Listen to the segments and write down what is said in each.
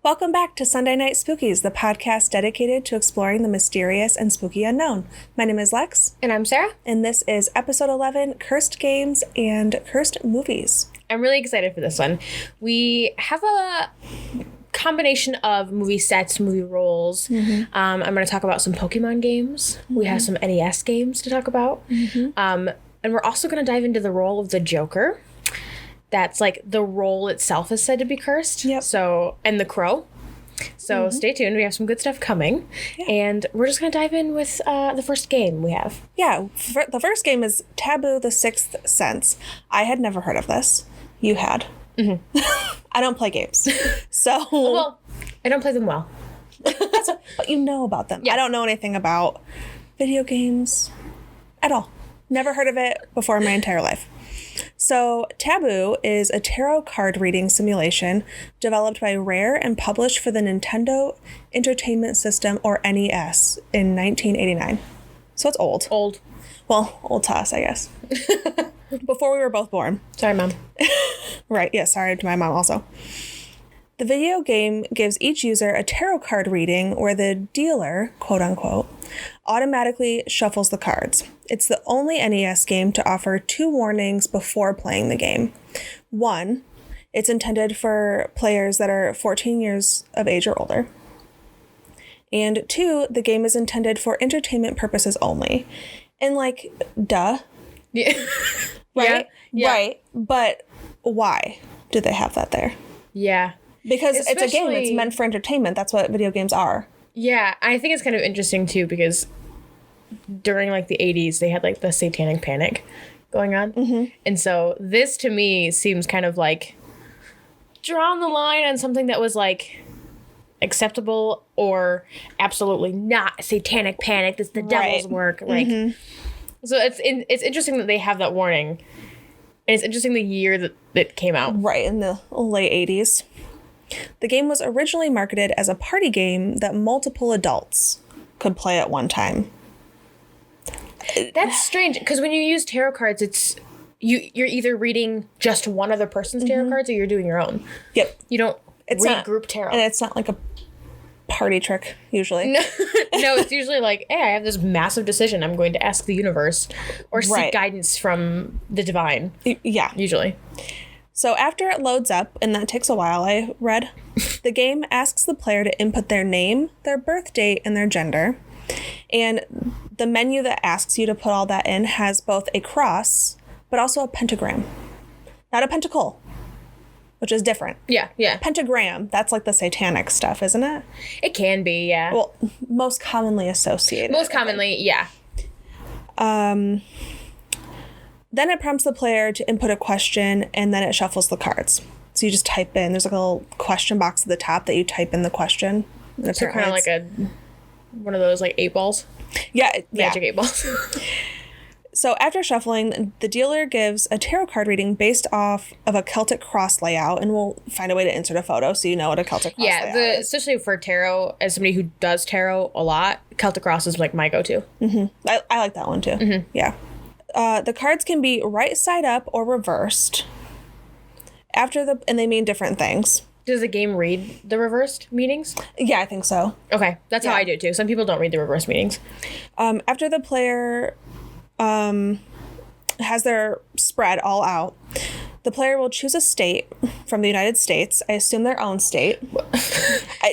Welcome back to Sunday Night Spookies, the podcast dedicated to exploring the mysterious and spooky unknown. My name is Lex. And I'm Sarah. And this is episode 11, Cursed Games and Cursed Movies. I'm really excited for this one. We have a combination of movie sets, movie roles. I'm going to talk about some Pokemon games. We have some NES games to talk about. And we're also going to dive into the role of the Joker. That's like the role itself is said to be cursed. Yep. So, and the Crow. So stay tuned. We have some good stuff coming. Yeah. And we're just going to dive in with the first game we have. Yeah. The first game is Taboo: The Sixth Sense. I had never heard of this. You had. I don't play games. So. Well, I don't play them well. But you know about them. Yeah. I don't know anything about video games at all. Never heard of it before in my entire life. So, Taboo is a tarot card reading simulation developed by Rare and published for the Nintendo Entertainment System, or NES, in 1989. So it's old. Old. Well, old to us, I guess. Before we were both born. Sorry, Mom. Right, yeah, sorry to my mom also. The video game gives each user a tarot card reading where the dealer, quote unquote, automatically shuffles the cards. It's the only NES game to offer 2 warnings before playing the game. 1, it's intended for players that are 14 years of age or older. And 2, the game is intended for entertainment purposes only. And like, duh. Yeah. Right? Yeah. Right. But why do they have that there? Yeah. Because it's a game. It's meant for entertainment. That's what video games are. Yeah, I think it's kind of interesting, too, because during, like, the 80s, they had, like, the satanic panic going on. And so this, to me, seems kind of, like, drawing the line on something that was, like, acceptable or absolutely not satanic panic. That's the devil's work. Like, so it's interesting that they have that warning. And it's interesting the year that it came out. Right, in the late 80s. The game was originally marketed as a party game that multiple adults could play at one time. That's strange, because when you use tarot cards, it's you're either reading just one other person's tarot cards or you're doing your own. Yep. You don't regroup tarot. And it's not like a party trick, usually. No, it's usually like, hey, I have this massive decision I'm going to ask the universe or seek guidance from the divine. Yeah. Usually. So after it loads up, and that takes a while, I read, the game asks the player to input their name, their birth date, and their gender. And the menu that asks you to put all that in has both a cross, but also a pentagram. Not a pentacle, which is different. Yeah. Pentagram, that's like the satanic stuff, isn't it? It can be, yeah. Well, most commonly associated. Most commonly, yeah. Then it prompts the player to input a question, and then it shuffles the cards. So you just type in, there's like a little question box at the top that you type in the question. So kind of like one of those like 8 balls? Yeah. Magic 8 balls. So after shuffling, the dealer gives a tarot card reading based off of a Celtic cross layout, and we'll find a way to insert a photo so you know what a Celtic cross layout is. Especially for tarot, as somebody who does tarot a lot, Celtic cross is like my go-to. I like that one too. Yeah. The cards can be right side up or reversed. And they mean different things. Does the game read the reversed meanings? Yeah, I think so. Okay, that's how I do it too. Some people don't read the reversed meanings. After the player has their spread all out, the player will choose a state from the United States. I assume their own state.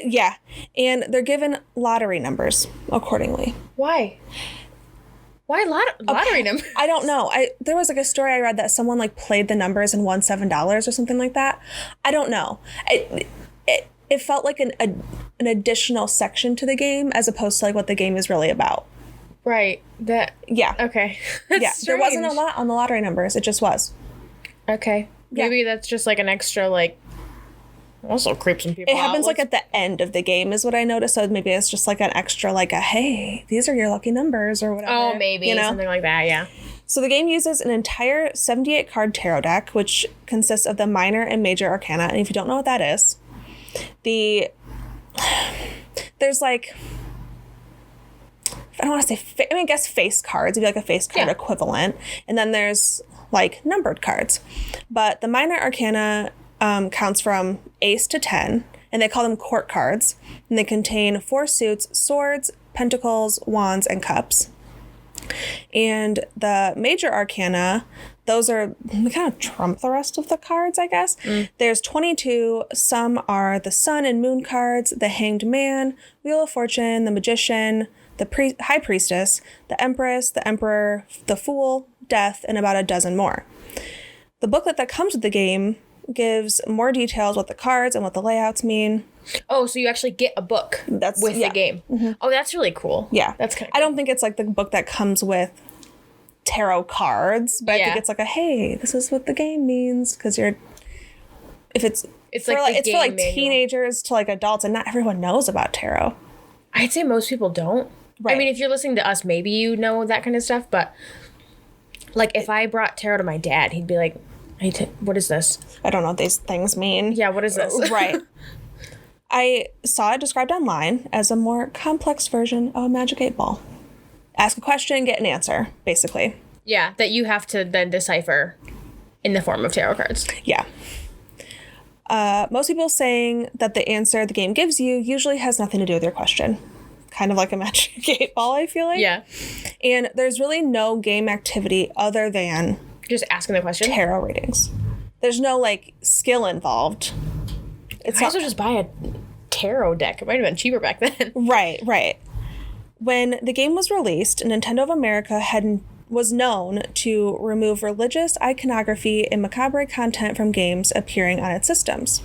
Yeah. And they're given lottery numbers accordingly. Why? Why lottery numbers? I don't know. There was like a story I read that someone like played the numbers and won $7 or something like that. I don't know. It felt like an additional section to the game as opposed to like what the game is really about. Right. Yeah. Okay. That's there wasn't a lot on the lottery numbers. It just was. Okay. Maybe that's just like an extra like. Also creeps some people out. It happens like at the end of the game is what I noticed. So maybe it's just like an extra like hey, these are your lucky numbers or whatever. Oh, maybe. Something like that, yeah. So the game uses an entire 78 card tarot deck, which consists of the minor and major arcana. And if you don't know what that is, there's like, I don't want to say, I guess face cards. It'd be like a face card equivalent. And then there's like numbered cards. But the minor arcana counts from ace to 10, and they call them court cards. And they contain 4 suits, swords, pentacles, wands, and cups. And the major arcana, those are they kind of trump the rest of the cards, I guess. There's 22. Some are the sun and moon cards, the hanged man, wheel of fortune, the magician, the high priestess, the empress, the emperor, the fool, death, and about a dozen more. The booklet that comes with the game gives more details what the cards and what the layouts mean. Oh, so you actually get a book with the game. Oh, that's really cool. Yeah. That's kind of I don't think it's like the book that comes with tarot cards, but I think it's like hey, this is what the game means, because it's for like manual. Teenagers to like adults, and not everyone knows about tarot. I'd say most people don't. Right. I mean, if you're listening to us, maybe you know that kind of stuff, but like if I brought tarot to my dad, he'd be like, what is this? I don't know what these things mean. Yeah, what is this? Right. I saw it described online as a more complex version of a Magic 8 Ball. Ask a question, get an answer, basically. Yeah, that you have to then decipher in the form of tarot cards. Yeah. Most people saying that the answer the game gives you usually has nothing to do with your question. Kind of like a Magic 8 Ball, I feel like. Yeah. And there's really no game activity other than just asking the question. Tarot readings. There's no like skill involved. It's also just buy a tarot deck. It might have been cheaper back then. Right. When the game was released, Nintendo of America was known to remove religious iconography and macabre content from games appearing on its systems.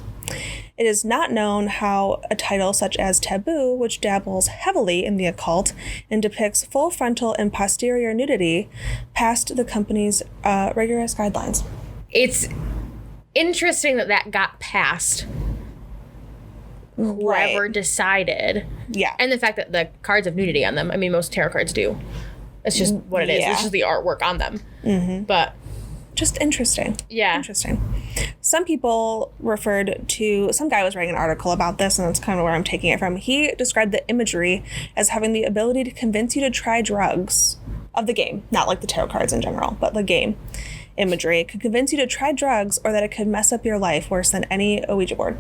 It is not known how a title such as Taboo, which dabbles heavily in the occult and depicts full frontal and posterior nudity, passed the company's rigorous guidelines. It's interesting that got passed. Whoever decided. Yeah. And the fact that the cards have nudity on them. I mean, most tarot cards do. It's just what it is. It's just the artwork on them. Mm-hmm. But just interesting. Yeah. Interesting. Some people some guy was writing an article about this, and that's kind of where I'm taking it from. He described the imagery as having the ability to convince you to try drugs of the game. Not like the tarot cards in general, but the game imagery. It could convince you to try drugs, or that it could mess up your life worse than any Ouija board.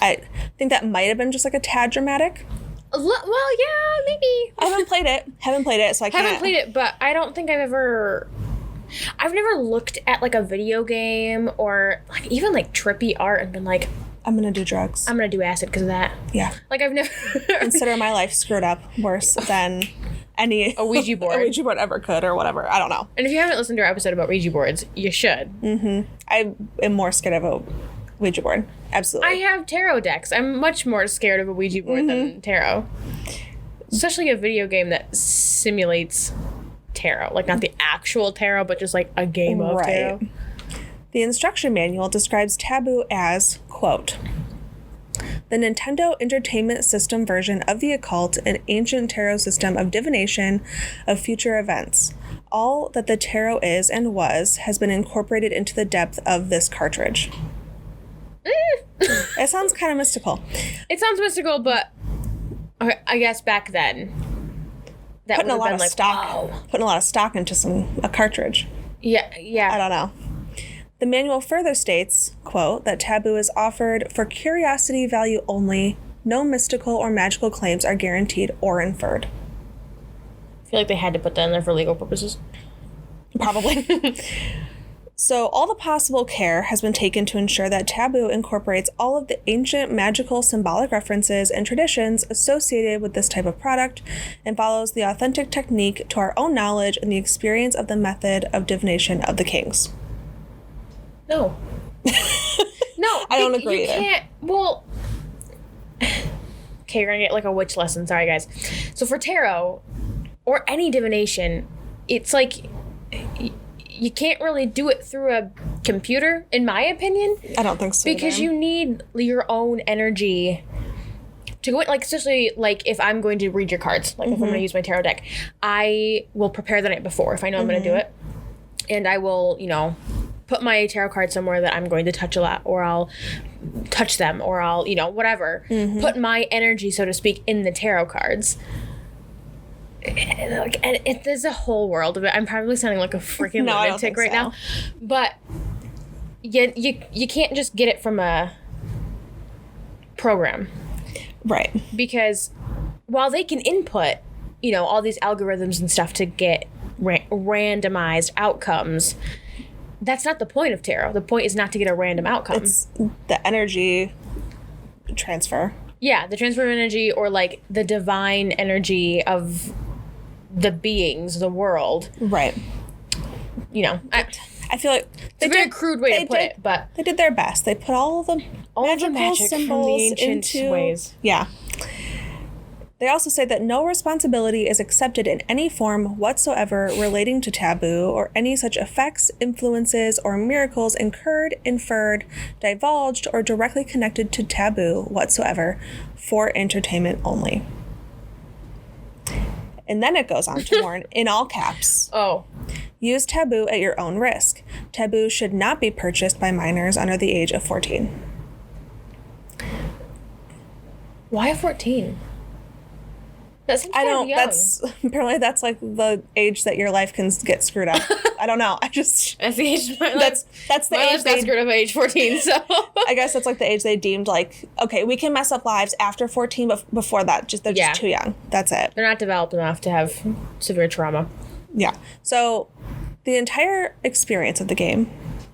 I think that might have been just like a tad dramatic. Well, yeah, maybe. I haven't played it, so I can't. Haven't played it, but I don't think I've never looked at like a video game or like even like trippy art and been like, I'm gonna do drugs. I'm gonna do acid because of that. Yeah. Like I've never consider my life screwed up worse than any a Ouija board. A Ouija board ever could, or whatever. I don't know. And if you haven't listened to our episode about Ouija boards, you should. Mm-hmm. I am more scared of a Ouija board. Absolutely. I have tarot decks. I'm much more scared of a Ouija board than tarot. Especially a video game that simulates tarot. Like not the actual tarot, but just like a game of tarot. The instruction manual describes Taboo as, quote, the Nintendo Entertainment System version of the occult, an ancient tarot system of divination of future events. All that the tarot is and was has been incorporated into the depth of this cartridge. It sounds kind of mystical. It sounds mystical, but I guess back then that putting a lot been of like, stock, wow. Putting a lot of stock into a cartridge. Yeah. I don't know. The manual further states, quote, that Taboo is offered for curiosity value only. No mystical or magical claims are guaranteed or inferred. I feel like they had to put that in there for legal purposes. Probably. So all the possible care has been taken to ensure that Taboo incorporates all of the ancient magical symbolic references and traditions associated with this type of product and follows the authentic technique to our own knowledge and the experience of the method of divination of the kings. No. No. I don't agree you either. Can't, well... Okay, you're gonna get like a witch lesson. Sorry, guys. So for tarot, or any divination, it's like... You can't really do it through a computer, in my opinion. I don't think so. Because you need your own energy to go in. Like, especially like if I'm going to read your cards, like if I'm going to use my tarot deck, I will prepare the night before if I know I'm going to do it. And I will, put my tarot card somewhere that I'm going to touch a lot, or I'll touch them, or I'll, whatever. Put my energy, so to speak, in the tarot cards. And there's a whole world of it. I'm probably sounding like a freaking lunatic right now, but you can't just get it from a program. Right. Because while they can input, all these algorithms and stuff to get randomized outcomes, that's not the point of tarot. The point is not to get a random outcome. It's the energy transfer. Yeah, the transfer of energy, or like the divine energy of the beings, the world. Right. I feel like it's a very crude way to put it, but they did their best. They put all the magic from the ancient ways. Yeah. They also say that no responsibility is accepted in any form whatsoever relating to taboo or any such effects, influences, or miracles incurred, inferred, divulged, or directly connected to taboo whatsoever for entertainment only. And then it goes on to warn in all caps. Oh. Use taboo at your own risk. Taboo should not be purchased by minors under the age of 14. Why 14? That seems kind of young. Apparently that's like the age that your life can get screwed up. I don't know. That's the age. That's the age they screwed up at age 14. So I guess that's like the age they deemed like, okay, we can mess up lives after 14, but before that, they're just too young. That's it. They're not developed enough to have severe trauma. Yeah. So the entire experience of the game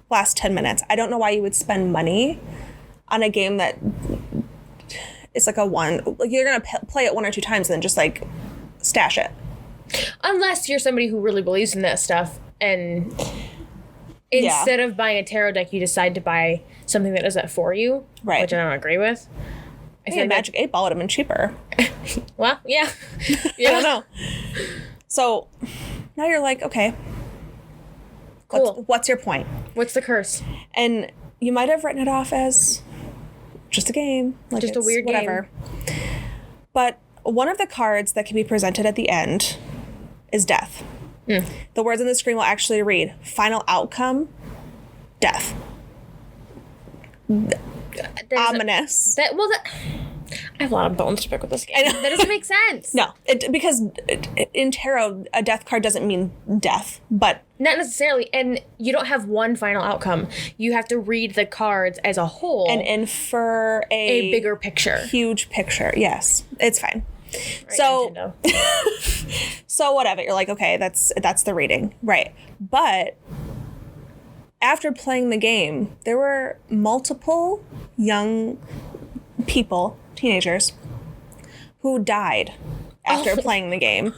lasts 10 minutes. I don't know why you would spend money on a game that it's like you're going to play it one or two times and then just like stash it. Unless you're somebody who really believes in that stuff and instead of buying a tarot deck, you decide to buy something that does that for you. Right. Which I don't agree with. I think Magic 8 Ball would have been cheaper. Well, yeah. I don't know. So now you're like, okay. Cool. What's your point? What's the curse? And you might have written it off as just a game. Like just a weird whatever. Game. But one of the cards that can be presented at the end is death. The words on the screen will actually read, final outcome, death. Ominous. I have a lot of bones to pick with this game. That doesn't make sense. No, because in tarot, a death card doesn't mean death, but... Not necessarily, and you don't have one final outcome. You have to read the cards as a whole. And infer a bigger picture. Huge picture, yes. It's fine. Right, so, so whatever. You're like, okay, that's the reading. Right. But after playing the game, there were multiple young people, teenagers, who died after playing the game.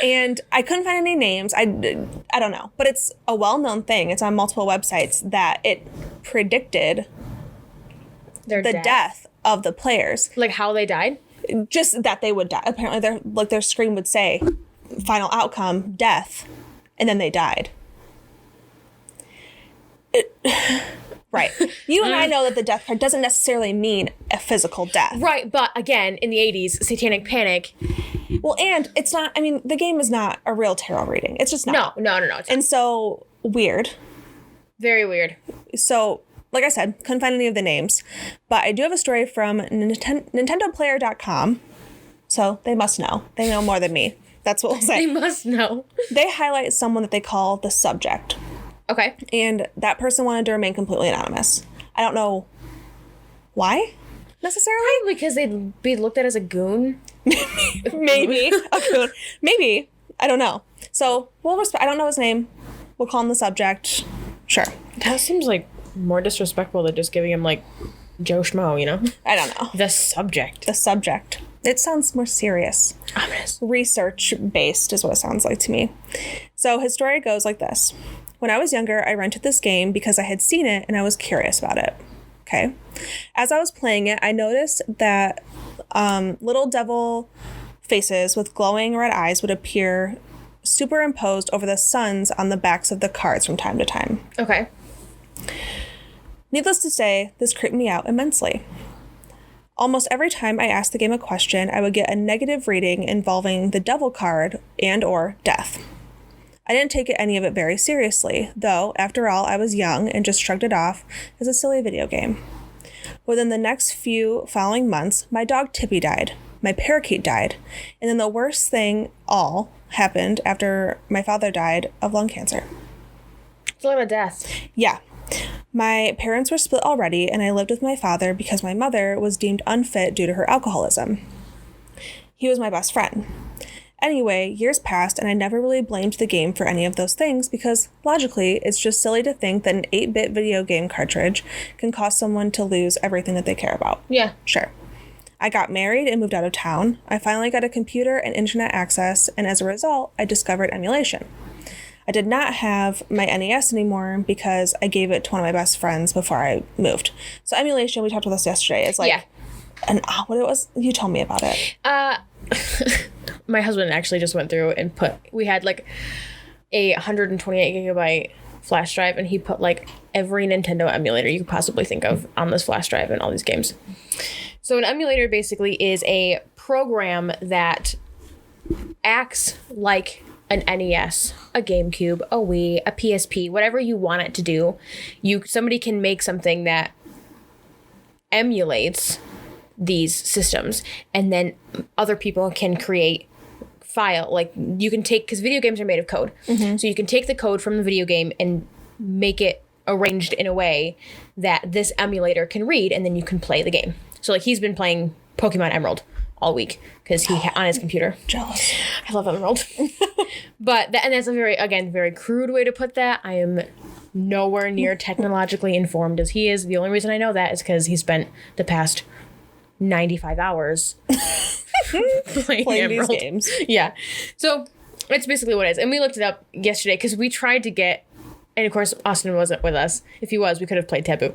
And I couldn't find any names. I don't know. But it's a well-known thing. It's on multiple websites that it predicted their death of the players. Like how they died? Just that they would die. Apparently their screen would say final outcome, death, and then they died. Right. You and I know that the death card doesn't necessarily mean a physical death. Right, but again, in the 80s, Satanic Panic. Well, and it's not, the game is not a real tarot reading. It's just not. No. And so, weird. Very weird. So, like I said, couldn't find any of the names. But I do have a story from NintendoPlayer.com. So, they must know. They know more than me. That's what we'll say. They must know. They highlight someone that they call the subject. Okay. And that person wanted to remain completely anonymous. I don't know why, necessarily. Probably because they'd be looked at as a goon. Maybe. A goon. Maybe. I don't know. So, I don't know his name. We'll call him the subject. Sure. That seems like more disrespectful than just giving him, like, Joe Schmo, I don't know. The subject. The subject. It sounds more serious. Ominous. Research-based is what it sounds like to me. So, his story goes like this. When I was younger, I rented this game because I had seen it and I was curious about it. Okay. As I was playing it, I noticed that little devil faces with glowing red eyes would appear superimposed over the suns on the backs of the cards from time to time. Okay. Needless to say, this creeped me out immensely. Almost every time I asked the game a question, I would get a negative reading involving the devil card and or death. I didn't take any of it very seriously, though, after all, I was young and just shrugged it off as a silly video game. Within the next few following months, my dog Tippy died, my parakeet died, and then the worst thing all happened after my father died of lung cancer. It's a lot of death. Yeah. My parents were split already, and I lived with my father because my mother was deemed unfit due to her alcoholism. He was my best friend. Anyway, years passed, and I never really blamed the game for any of those things because, logically, it's just silly to think that an 8-bit video game cartridge can cause someone to lose everything that they care about. Yeah. Sure. I got married and moved out of town. I finally got a computer and internet access, and as a result, I discovered emulation. I did not have my NES anymore because I gave it to one of my best friends before I moved. So emulation, we talked about this yesterday, is like... Yeah. What it was? You told me about it. My husband actually just went through and we had like a 128 gigabyte flash drive, and he put like every Nintendo emulator you could possibly think of on this flash drive and all these games. So an emulator basically is a program that acts like an NES, a GameCube, a Wii, a PSP, whatever you want it to do. Somebody can make something that emulates these systems, and then other people can create like you can take, because video games are made of code, so you can take the code from the video game and make it arranged in a way that this emulator can read, and then you can play the game. So like he's been playing Pokemon Emerald all week because on his computer. Jealous. I love Emerald. But that's a very crude way to put that. I am nowhere near technologically informed as he is. The only reason I know that is because he spent the past 95 hours playing these games. Yeah. So it's basically what it is. And we looked it up yesterday because we tried to get, and of course Austin wasn't with us. If he was, we could have played Taboo.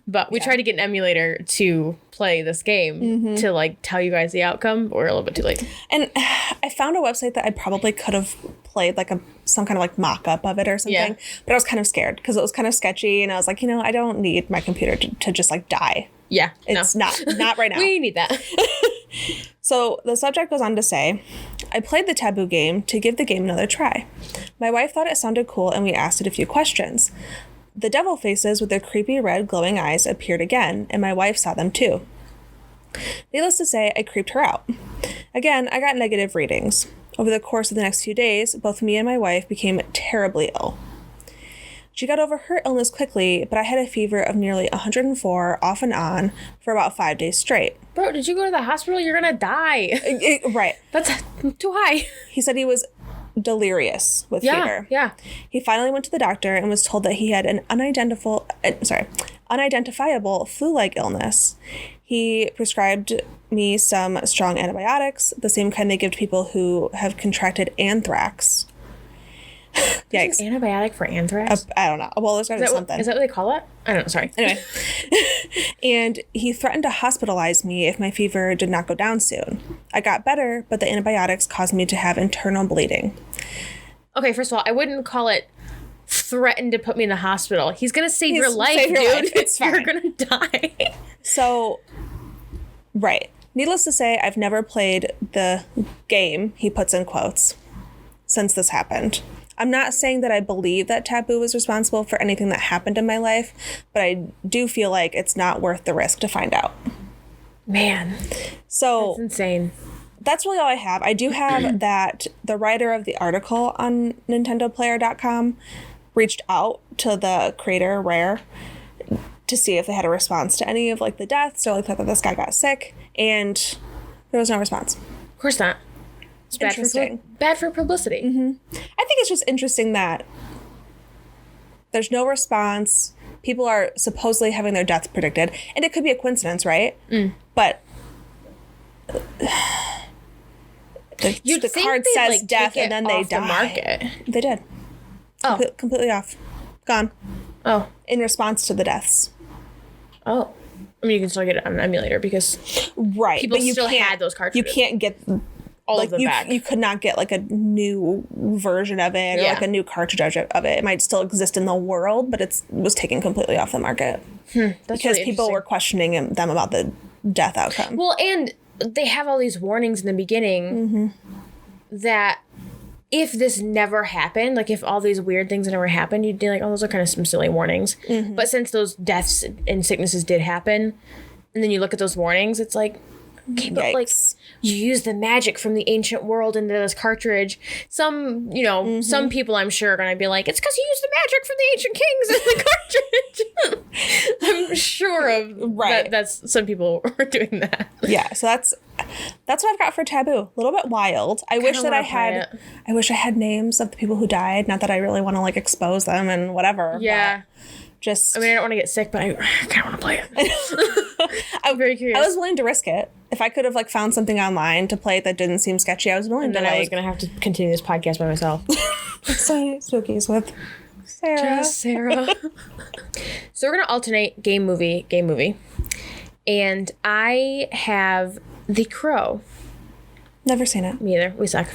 But we tried to get an emulator to play this game to like tell you guys the outcome. But we're a little bit too late. And I found a website that I probably could have played like some kind of like mock-up of it or something. Yeah. But I was kind of scared because it was kind of sketchy, and I was like, I don't need my computer to just like die. Yeah. It's not right now. We need that. So the subject goes on to say, I played the Taboo game to give the game another try. My wife thought it sounded cool, and we asked it a few questions. The devil faces with their creepy red glowing eyes appeared again, and my wife saw them too. Needless to say, I creeped her out. Again, I got negative readings. Over the course of the next few days, both me and my wife became terribly ill. She got over her illness quickly, but I had a fever of nearly 104 off and on for about 5 days straight. Bro, did you go to the hospital? You're gonna die. Right. That's too high. He said he was delirious with fever. Yeah. He finally went to the doctor and was told that he had an unidentifiable flu-like illness. He prescribed me some strong antibiotics, the same kind they give to people who have contracted anthrax. Yikes. Antibiotic for anthrax? I don't know. Well, there's got to be something. Is that what they call it? I don't know. Sorry. Anyway. And he threatened to hospitalize me if my fever did not go down soon. I got better, but the antibiotics caused me to have internal bleeding. Okay, first of all, I wouldn't call it threatened to put me in the hospital. He's going to save your life, dude. It's fine. You're going to die. So, right. Needless to say, I've never played the game, he puts in quotes, since this happened. I'm not saying that I believe that Taboo was responsible for anything that happened in my life, but I do feel like it's not worth the risk to find out. Man. So that's insane. That's really all I have. I do have that the writer of the article on NintendoPlayer.com reached out to the creator, Rare, to see if they had a response to any of like the deaths or like that this guy got sick, and there was no response. Of course not. It's bad for publicity. Mm-hmm. I think it's just interesting that there's no response. People are supposedly having their deaths predicted, and it could be a coincidence, right? But the card says like death, and then they die. The market. They did. Oh, completely off, gone. Oh, in response to the deaths. Oh, I mean, you can still get it on an emulator because people still had those cartridges. You can't get all of them back. You could not get like a new version of it or like a new cartridge of it. It might still exist in the world, but it was taken completely off the market because really people were questioning them about the death outcome. Well, and they have all these warnings in the beginning that if this never happened, like if all these weird things never happened, you'd be like, oh, those are kind of some silly warnings. But since those deaths and sicknesses did happen, and then you look at those warnings, it's like, Okay, but like, you use the magic from the ancient world into this cartridge. Some, some people I'm sure are going to be like, it's because you used the magic from the ancient kings in the cartridge. I'm sure of that's some people are doing that. Yeah, so that's what I've got for taboo. A little bit wild. I wish I had names of the people who died. Not that I really want to like expose them and whatever. Yeah. Just, I mean, I don't want to get sick, but I kind of want to play it. I'm very curious. I was willing to risk it. If I could have like found something online to play that didn't seem sketchy, I was willing and to. Then I was going to have to continue this podcast by myself. So spookies with Sarah. Just Sarah. So we're going to alternate game movie. And I have The Crow. Never seen it. Me either. We suck.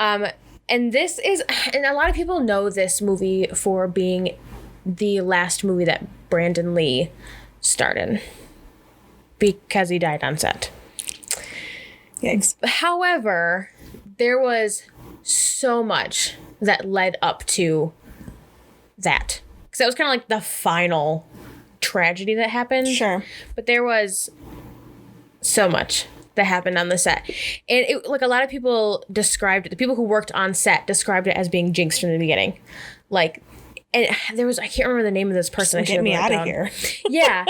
And this is, and a lot of people know this movie for being the last movie that Brandon Lee starred in because he died on set. Yikes. However, there was so much that led up to that. Because that was kind of like the final tragedy that happened. Sure. But there was so much that happened on the set. And it, like, a lot of people described it, the people who worked on set described it as being jinxed from the beginning. Like, and there was, I can't remember the name of this person. Get me out of here. Yeah.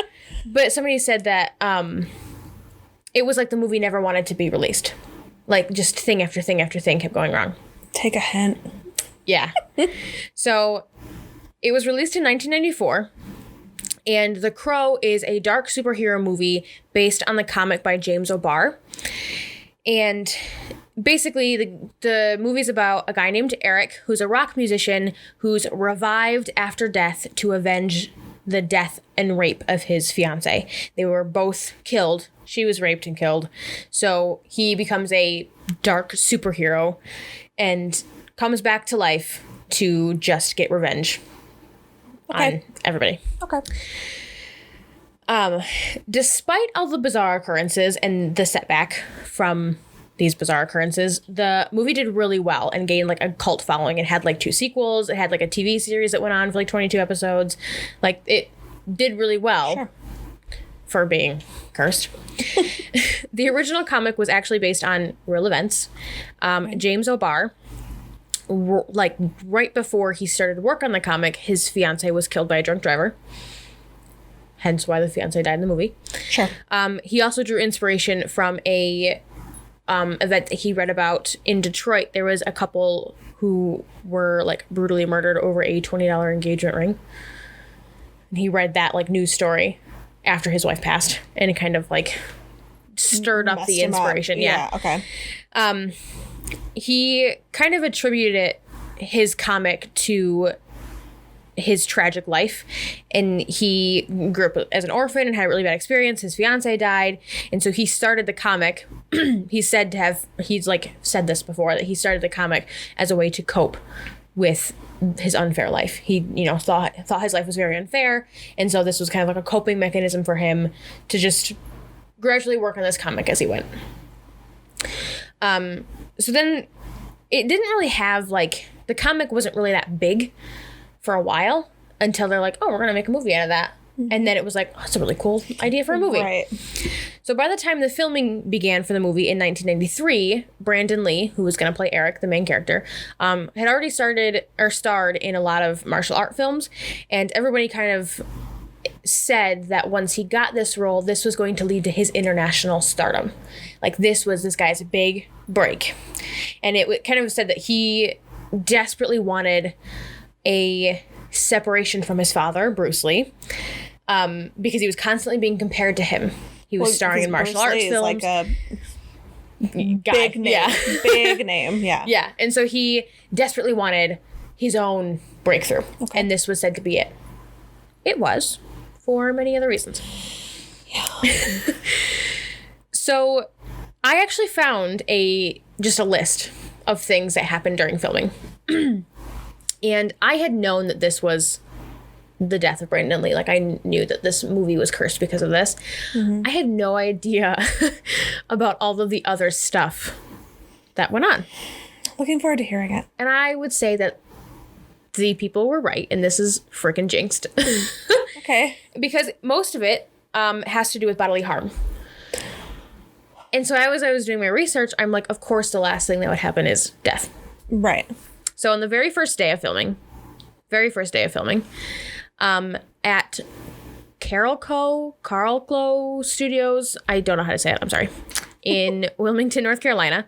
But somebody said that it was like the movie never wanted to be released. Like, just thing after thing after thing kept going wrong. Take a hint. Yeah. So it was released in 1994. And The Crow is a dark superhero movie based on the comic by James O'Barr. And basically, the movie's about a guy named Eric, who's a rock musician who's revived after death to avenge the death and rape of his fiancée. They were both killed. She was raped and killed. So he becomes a dark superhero and comes back to life to just get revenge on everybody. Okay. Despite all the bizarre occurrences and the setback from these bizarre occurrences, the movie did really well and gained like a cult following. It had like 2 sequels. It had like a TV series that went on for like 22 episodes. Like, it did really well for being cursed. The original comic was actually based on real events. James O'Barr, like right before he started work on the comic, his fiance was killed by a drunk driver. Hence why the fiance died in the movie. Sure. He also drew inspiration from a event that he read about in Detroit. There was a couple who were like brutally murdered over a $20 engagement ring. And he read that like news story after his wife passed, and it kind of like stirred up the inspiration. Yeah. Okay. He kind of attributed his comic to his tragic life, and he grew up as an orphan and had a really bad experience. His fiance died, and so he started the comic. He's said said this before, that he started the comic as a way to cope with his unfair life. He, thought his life was very unfair, and so this was kind of like a coping mechanism for him to just gradually work on this comic as he went. So then it didn't really have the comic wasn't really that big for a while until they're like, oh, we're going to make a movie out of that. Mm-hmm. And then it was like, oh, that's a really cool idea for a movie. Right. So by the time the filming began for the movie in 1993, Brandon Lee, who was going to play Eric, the main character, had already starred in a lot of martial art films. And everybody kind of said that once he got this role, this was going to lead to his international stardom. This was this guy's big break. And it kind of said that he desperately wanted a separation from his father, Bruce Lee, because he was constantly being compared to him. He was starring in martial arts films. Like a big name. Yeah. Big name, yeah. Yeah, and so he desperately wanted his own breakthrough. Okay. And this was said to be it. It was, for many other reasons. Yeah. So I actually found just a list of things that happened during filming. And I had known that this was the death of Brandon Lee. I knew that this movie was cursed because of this. Mm-hmm. I had no idea about all of the other stuff that went on. Looking forward to hearing it. And I would say that the people were right, and this is freaking jinxed. Okay. Because most of it has to do with bodily harm. And so as I was doing my research, I'm like, of course, the last thing that would happen is death. Right. So on the very first day of filming, at Carolco Studios, I don't know how to say it, I'm sorry, in Wilmington, North Carolina,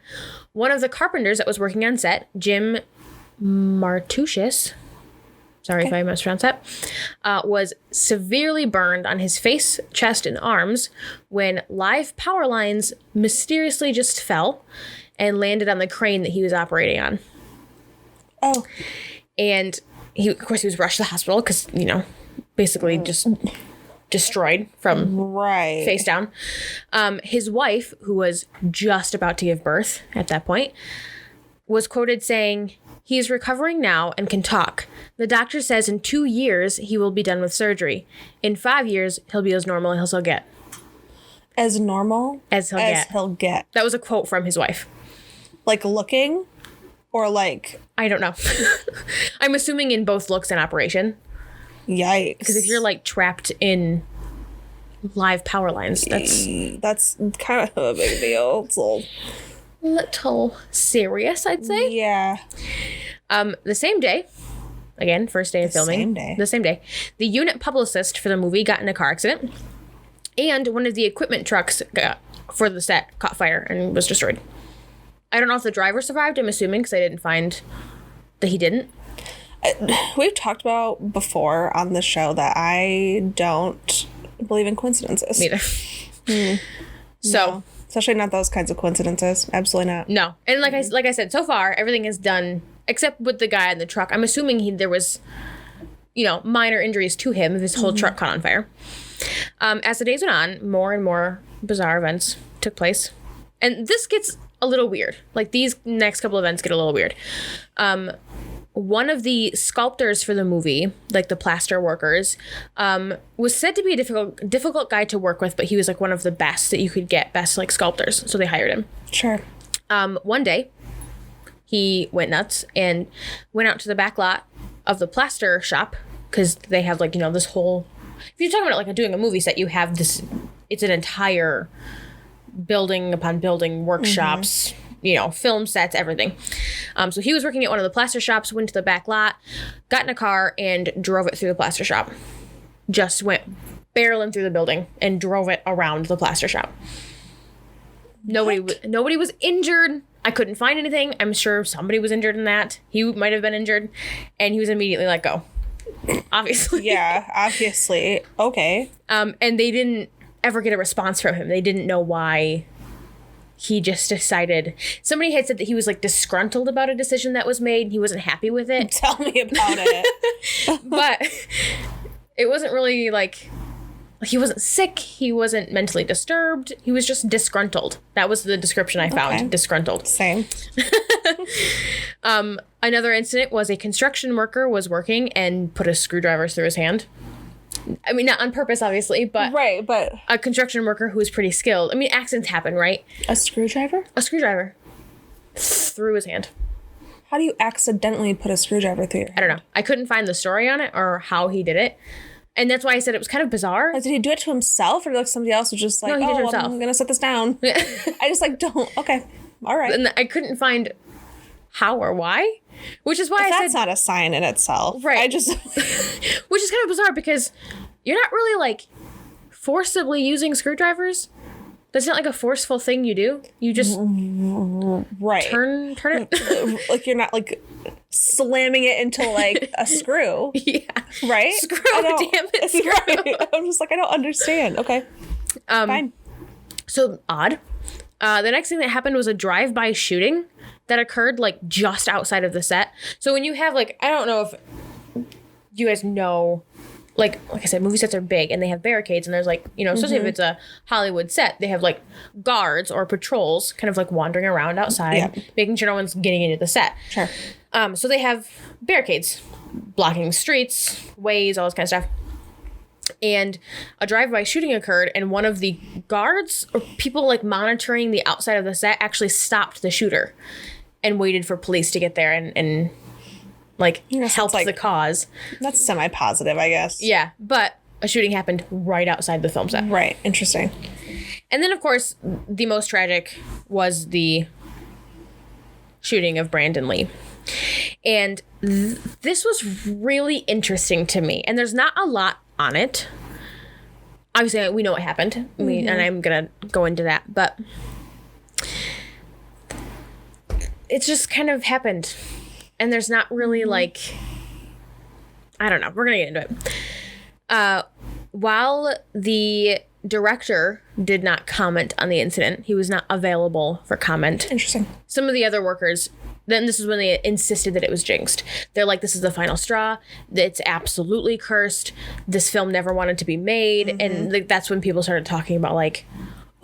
one of the carpenters that was working on set, Jim Martushis, sorry if I mispronounced that, was severely burned on his face, chest, and arms when live power lines mysteriously just fell and landed on the crane that he was operating on. Oh. And he was rushed to the hospital because, basically just destroyed from face down. His wife, who was just about to give birth at that point, was quoted saying, "He is recovering now and can talk. The doctor says in 2 years he will be done with surgery. In 5 years, he'll be as normal as he'll get." As normal? As he'll get. That was a quote from his wife. Like looking? Or like... I don't know. I'm assuming in both looks and operation. Yikes. Because if you're like trapped in live power lines, that's kind of a big deal. It's a little serious, I'd say. Yeah. The same day, again, first day of filming. The same day, the unit publicist for the movie got in a car accident, and one of the equipment trucks for the set caught fire and was destroyed. I don't know if the driver survived. I'm assuming because I didn't find that he didn't. We've talked about before on the show that I don't believe in coincidences. Neither. So, no. Especially not those kinds of coincidences. Absolutely not. No. And like I said, so far everything is done except with the guy in the truck. I'm assuming there was, minor injuries to him if his whole truck caught on fire. As the days went on, more and more bizarre events took place, and this gets a little weird. Like these next couple events get a little weird. One of the sculptors for the movie, like the plaster workers, was said to be a difficult guy to work with, but he was like one of the best that you could get, best like sculptors. So they hired him. Sure. One day, he went nuts and went out to the back lot of the plaster shop because they have like, this whole... If you're talking about like doing a movie set, you have this... It's an entire building upon building, workshops... film sets, everything. So he was working at one of the plaster shops, went to the back lot, got in a car, and drove it through the plaster shop. Just went barreling through the building and drove it around the plaster shop. Nobody was injured. I couldn't find anything. I'm sure somebody was injured in that. He might have been injured, and he was immediately let go. Obviously. Yeah, obviously. Okay. And they didn't ever get a response from him. They didn't know why... He just decided... Somebody had said that he was, like, disgruntled about a decision that was made. And he wasn't happy with it. Tell me about it. But it wasn't really, like... He wasn't sick. He wasn't mentally disturbed. He was just disgruntled. That was the description I found. Okay. Disgruntled. Same. Another incident was a construction worker was working and put a screwdriver through his hand. I mean, not on purpose, obviously, but... Right, but... A construction worker who was pretty skilled. I mean, accidents happen, right? A screwdriver? A screwdriver. Through his hand. How do you accidentally put a screwdriver through your hand? I don't know. I couldn't find the story on it or how he did it. And that's why I said it was kind of bizarre. Like, did he do it to himself? Or like somebody else was just like, no, he did it himself. I'm going to set this down. I just like, don't. Okay. All right. And I couldn't find how or why. Which is why that's not a sign in itself. Right. Which is kind of bizarre because you're not really like forcibly using screwdrivers. That's not like a forceful thing you do. You just right turn it. Like you're not like slamming it into like a screw. Yeah. Right? Screw, damn it. Screw. Right. I'm just like, I don't understand. Okay. Fine. So odd. The next thing that happened was a drive-by shooting that occurred like just outside of the set. So when you have like, I don't know if you guys know, like I said, movie sets are big and they have barricades and there's like, especially if it's a Hollywood set, they have like guards or patrols kind of like wandering around outside, making sure no one's getting into the set. Sure. So they have barricades blocking streets, ways, all this kind of stuff. And a drive-by shooting occurred, and one of the guards or people like monitoring the outside of the set actually stopped the shooter and waited for police to get there and like help the cause. That's semi-positive, I guess. Yeah, but a shooting happened right outside the film set. Right. Interesting. And then, of course, the most tragic was the shooting of Brandon Lee. And this was really interesting to me. And there's not a lot on it. Obviously, we know what happened. And I'm going to go into that. But it just kind of happened. And there's not really like... I don't know. We're going to get into it. While the director did not comment on the incident, he was not available for comment. Interesting. Some of the other workers, then this is when they insisted that it was jinxed. They're like, this is the final straw. It's absolutely cursed. This film never wanted to be made. And like, that's when people started talking about like,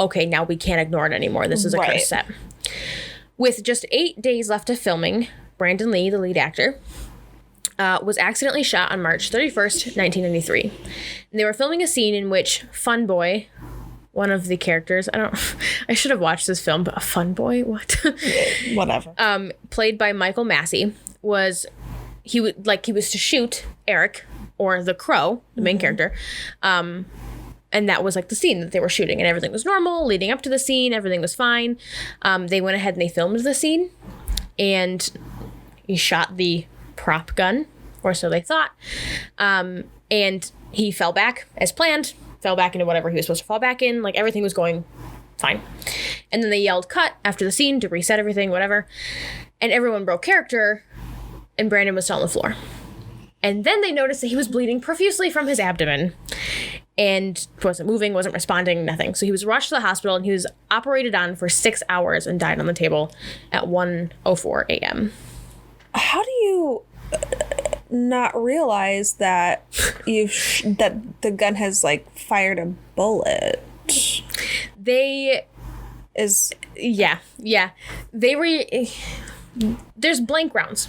okay, now we can't ignore it anymore. This is a cursed set. With just 8 days left of filming, Brandon Lee, the lead actor, was accidentally shot on March 31st, 1993. And they were filming a scene in which Fun Boy, one of the characters, I should have watched this film, but a Fun Boy? What? Whatever. Played by Michael Massey, he was to shoot Eric, or the Crow, the main character. And that was like the scene that they were shooting, and everything was normal leading up to the scene. Everything was fine. They went ahead and they filmed the scene, and he shot the prop gun, or so they thought. And he fell back as planned, fell back into whatever he was supposed to fall back in. Like, everything was going fine. And then they yelled cut after the scene to reset everything, whatever. And everyone broke character, and Brandon was still on the floor. And then they noticed that he was bleeding profusely from his abdomen and wasn't moving, wasn't responding, nothing. So he was rushed to the hospital, and he was operated on for 6 hours and died on the table at 1:04 a.m. How do you not realize that that the gun has like fired a bullet? There's blank rounds.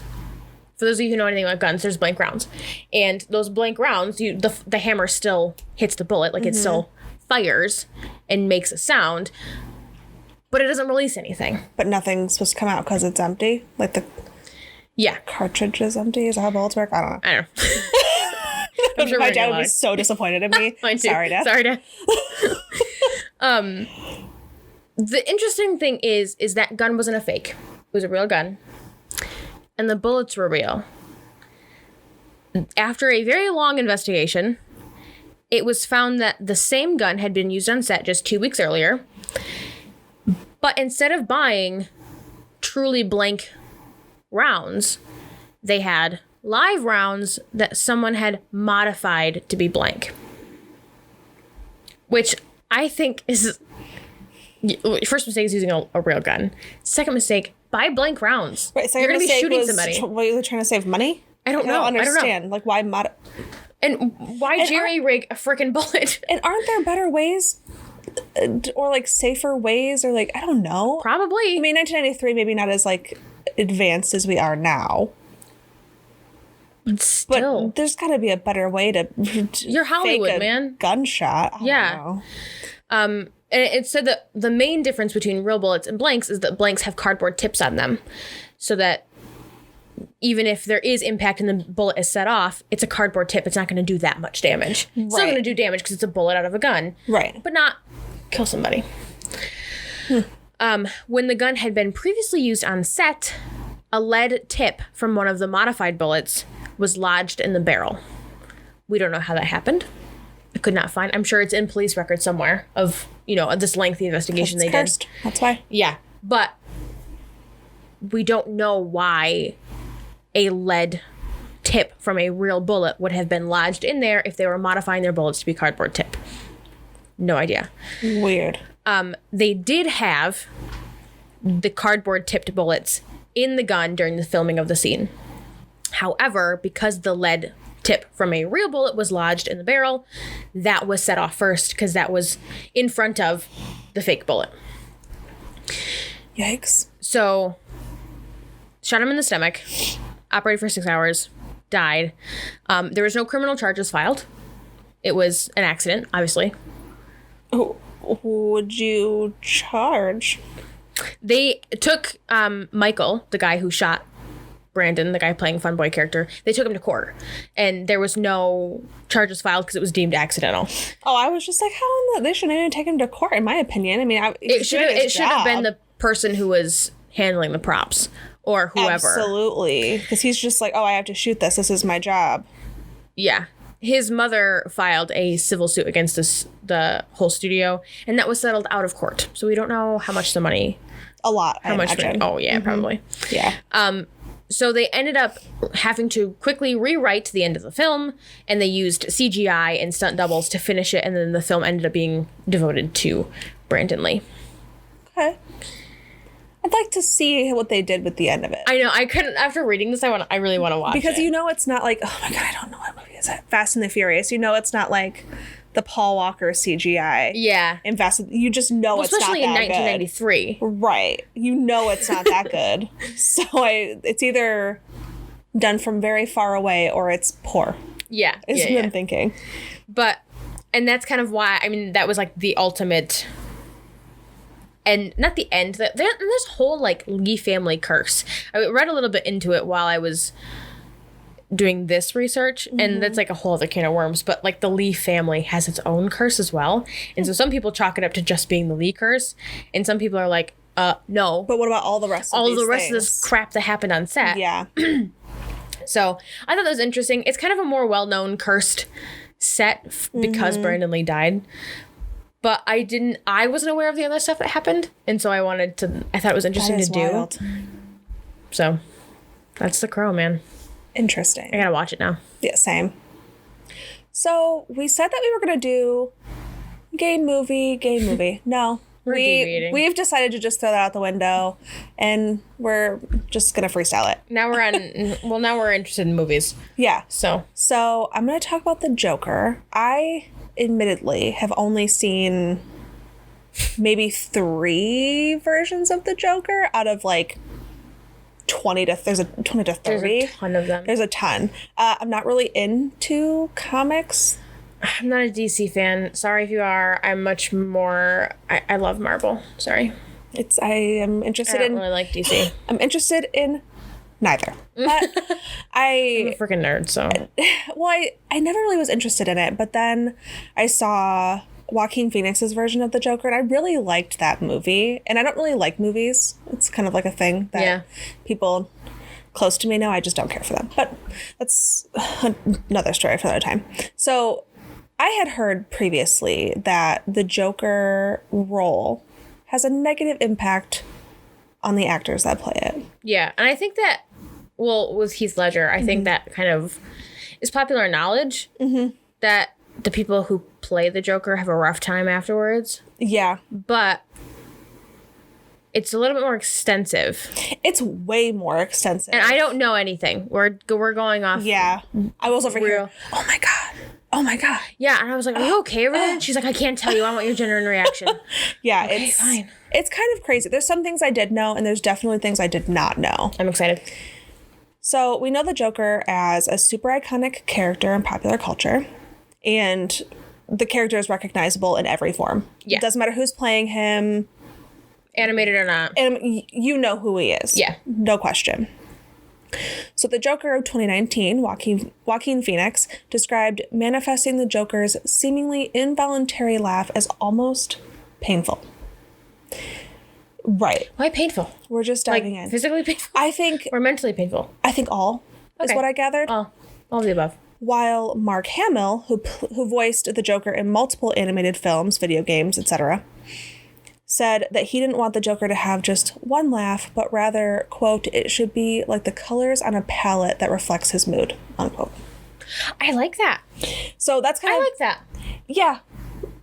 For those of you who know anything about guns, there's blank rounds. And those blank rounds, the hammer still hits the bullet, like it still fires and makes a sound, but it doesn't release anything. But nothing's supposed to come out because it's empty? Like the cartridge is empty? Is that how bullets work? I don't know. I don't know. I'm sure my dad would be so disappointed in me. Mine too. Sorry, Dad. The interesting thing is that gun wasn't a fake. It was a real gun. And the bullets were real. After a very long investigation, it was found that the same gun had been used on set just 2 weeks earlier. But instead of buying truly blank rounds, they had live rounds that someone had modified to be blank. Which I think is... First mistake is using a real gun. Second mistake, buy blank rounds. Right, you're going to be shooting somebody. What, are you trying to save money? I don't know. Understand. Like, why And why jerry rig a freaking bullet? And aren't there better ways? Or like safer ways? Or like, I don't know. Probably. I mean, 1993, maybe not as like advanced as we are now. But still. But there's got to be a better way to You're Hollywood, fake a man. Gunshot. I don't know. And it said that the main difference between real bullets and blanks is that blanks have cardboard tips on them. So that even if there is impact and the bullet is set off, it's a cardboard tip. It's not going to do that much damage. It's still going to do damage because it's a bullet out of a gun. Right. But not kill somebody. When the gun had been previously used on set, a lead tip from one of the modified bullets was lodged in the barrel. We don't know how that happened. I could not find. I'm sure it's in police records somewhere of, this lengthy investigation they cursed. Did. That's why. Yeah. But we don't know why a lead tip from a real bullet would have been lodged in there if they were modifying their bullets to be cardboard tip. No idea. Weird. They did have the cardboard tipped bullets in the gun during the filming of the scene. However, because the lead tip from a real bullet was lodged in the barrel, that was set off first because that was in front of the fake bullet. Yikes. So, shot him in the stomach, operated for 6 hours, died. There was no criminal charges filed. It was an accident, obviously. Who would you charge? They took Michael, the guy who shot Brandon, the guy playing fun boy character, they took him to court, and there was no charges filed because it was deemed accidental. Oh, I was just like, they shouldn't even take him to court, in my opinion. I mean, it should have been the person who was handling the props or whoever. Absolutely, because he's just like, I have to shoot this. This is my job. Yeah. His mother filed a civil suit against the whole studio, and that was settled out of court. So we don't know how much the money. A lot. How much money? Oh yeah, probably. Yeah. So they ended up having to quickly rewrite the end of the film, and they used CGI and stunt doubles to finish it, and then the film ended up being devoted to Brandon Lee. Okay. I'd like to see what they did with the end of it. I know. I couldn't. After reading this, I really want to watch it. Because it's not like, oh my God, I don't know what movie is it. Fast and the Furious. It's not like the Paul Walker CGI. Yeah. And Fast. You just know it's not that good. Especially in 1993. Right. It's not that good. So it's either done from very far away or it's poor. Yeah. Is what I'm thinking. And that's kind of why, that was like the ultimate. And not the end. There's a whole Lee family curse. I read a little bit into it while I was doing this research, and that's like a whole other can of worms. But the Lee family has its own curse as well, and so some people chalk it up to just being the Lee curse, and some people are like, no. But what about all the rest? Of this crap that happened on set? Yeah. So I thought that was interesting. It's kind of a more well-known cursed set because Brandon Lee died. But I wasn't aware of the other stuff that happened. And so I thought it was interesting to do. Wild. So that's The Crow, man. Interesting. I gotta watch it now. Yeah, same. So we said that we were going to do gay movie. No. We've decided to just throw that out the window, and we're just going to freestyle it. Now we're interested in movies. Yeah. So I'm going to talk about The Joker. I admittedly have only seen maybe 3 versions of the Joker out of 20 to 30. There's a ton of them. There's a ton. I'm not really into comics. I'm not a DC fan. Sorry if you are. I'm much more. I love Marvel. Sorry. I am interested I don't really like DC. I'm interested in neither. But I'm a freaking nerd, so. Well, I never really was interested in it, but then I saw Joaquin Phoenix's version of the Joker, and I really liked that movie. And I don't really like movies. It's kind of like a thing that people close to me know. I just don't care for them. But that's another story for another time. So I had heard previously that the Joker role has a negative impact on the actors that play it. Yeah, and I think that, with Heath Ledger, I think that kind of is popular knowledge that the people who play the Joker have a rough time afterwards. Yeah. But it's a little bit more extensive. It's way more extensive. And I don't know anything. We're going off. Yeah. I was over here. Oh my God. Yeah, and I was like, are you okay over there? And she's like, I can't tell you. I want your genuine reaction. Yeah, okay, fine. It's kind of crazy. There's some things I did know, and there's definitely things I did not know. I'm excited. So we know the Joker as a super iconic character in popular culture, and the character is recognizable in every form. Yeah. It doesn't matter who's playing him. Animated or not. And you know who he is. Yeah. No question. So the Joker of 2019, Joaquin Phoenix, described manifesting the Joker's seemingly involuntary laugh as almost painful. Right. Why painful? We're just diving in. Physically painful? I think... Or mentally painful? I think all is what I gathered. All of the above. While Mark Hamill, who voiced the Joker in multiple animated films, video games, etc., said that he didn't want the Joker to have just one laugh, but rather, quote, it should be like the colors on a palette that reflects his mood, unquote. I like that. So that's kind of... I like that. Yeah.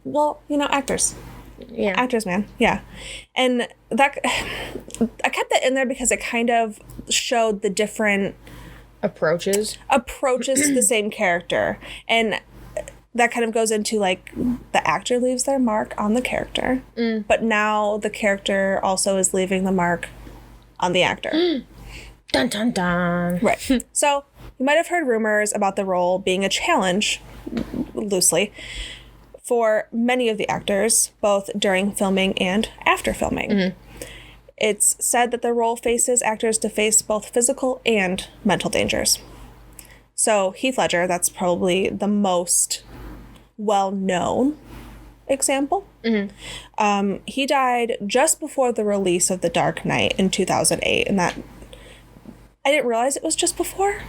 Well, actors. Yeah. Actors, man. Yeah. And that... I kept that in there because it kind of showed the different... Approaches to the same character. And... that kind of goes into the actor leaves their mark on the character, but now the character also is leaving the mark on the actor. Dun dun dun. Right. So you might have heard rumors about the role being a challenge, loosely, for many of the actors, both during filming and after filming. It's said that the role faces actors to face both physical and mental dangers. So Heath Ledger, that's probably the most well-known example. He died just before the release of The Dark Knight in 2008, and that I didn't realize it was just before.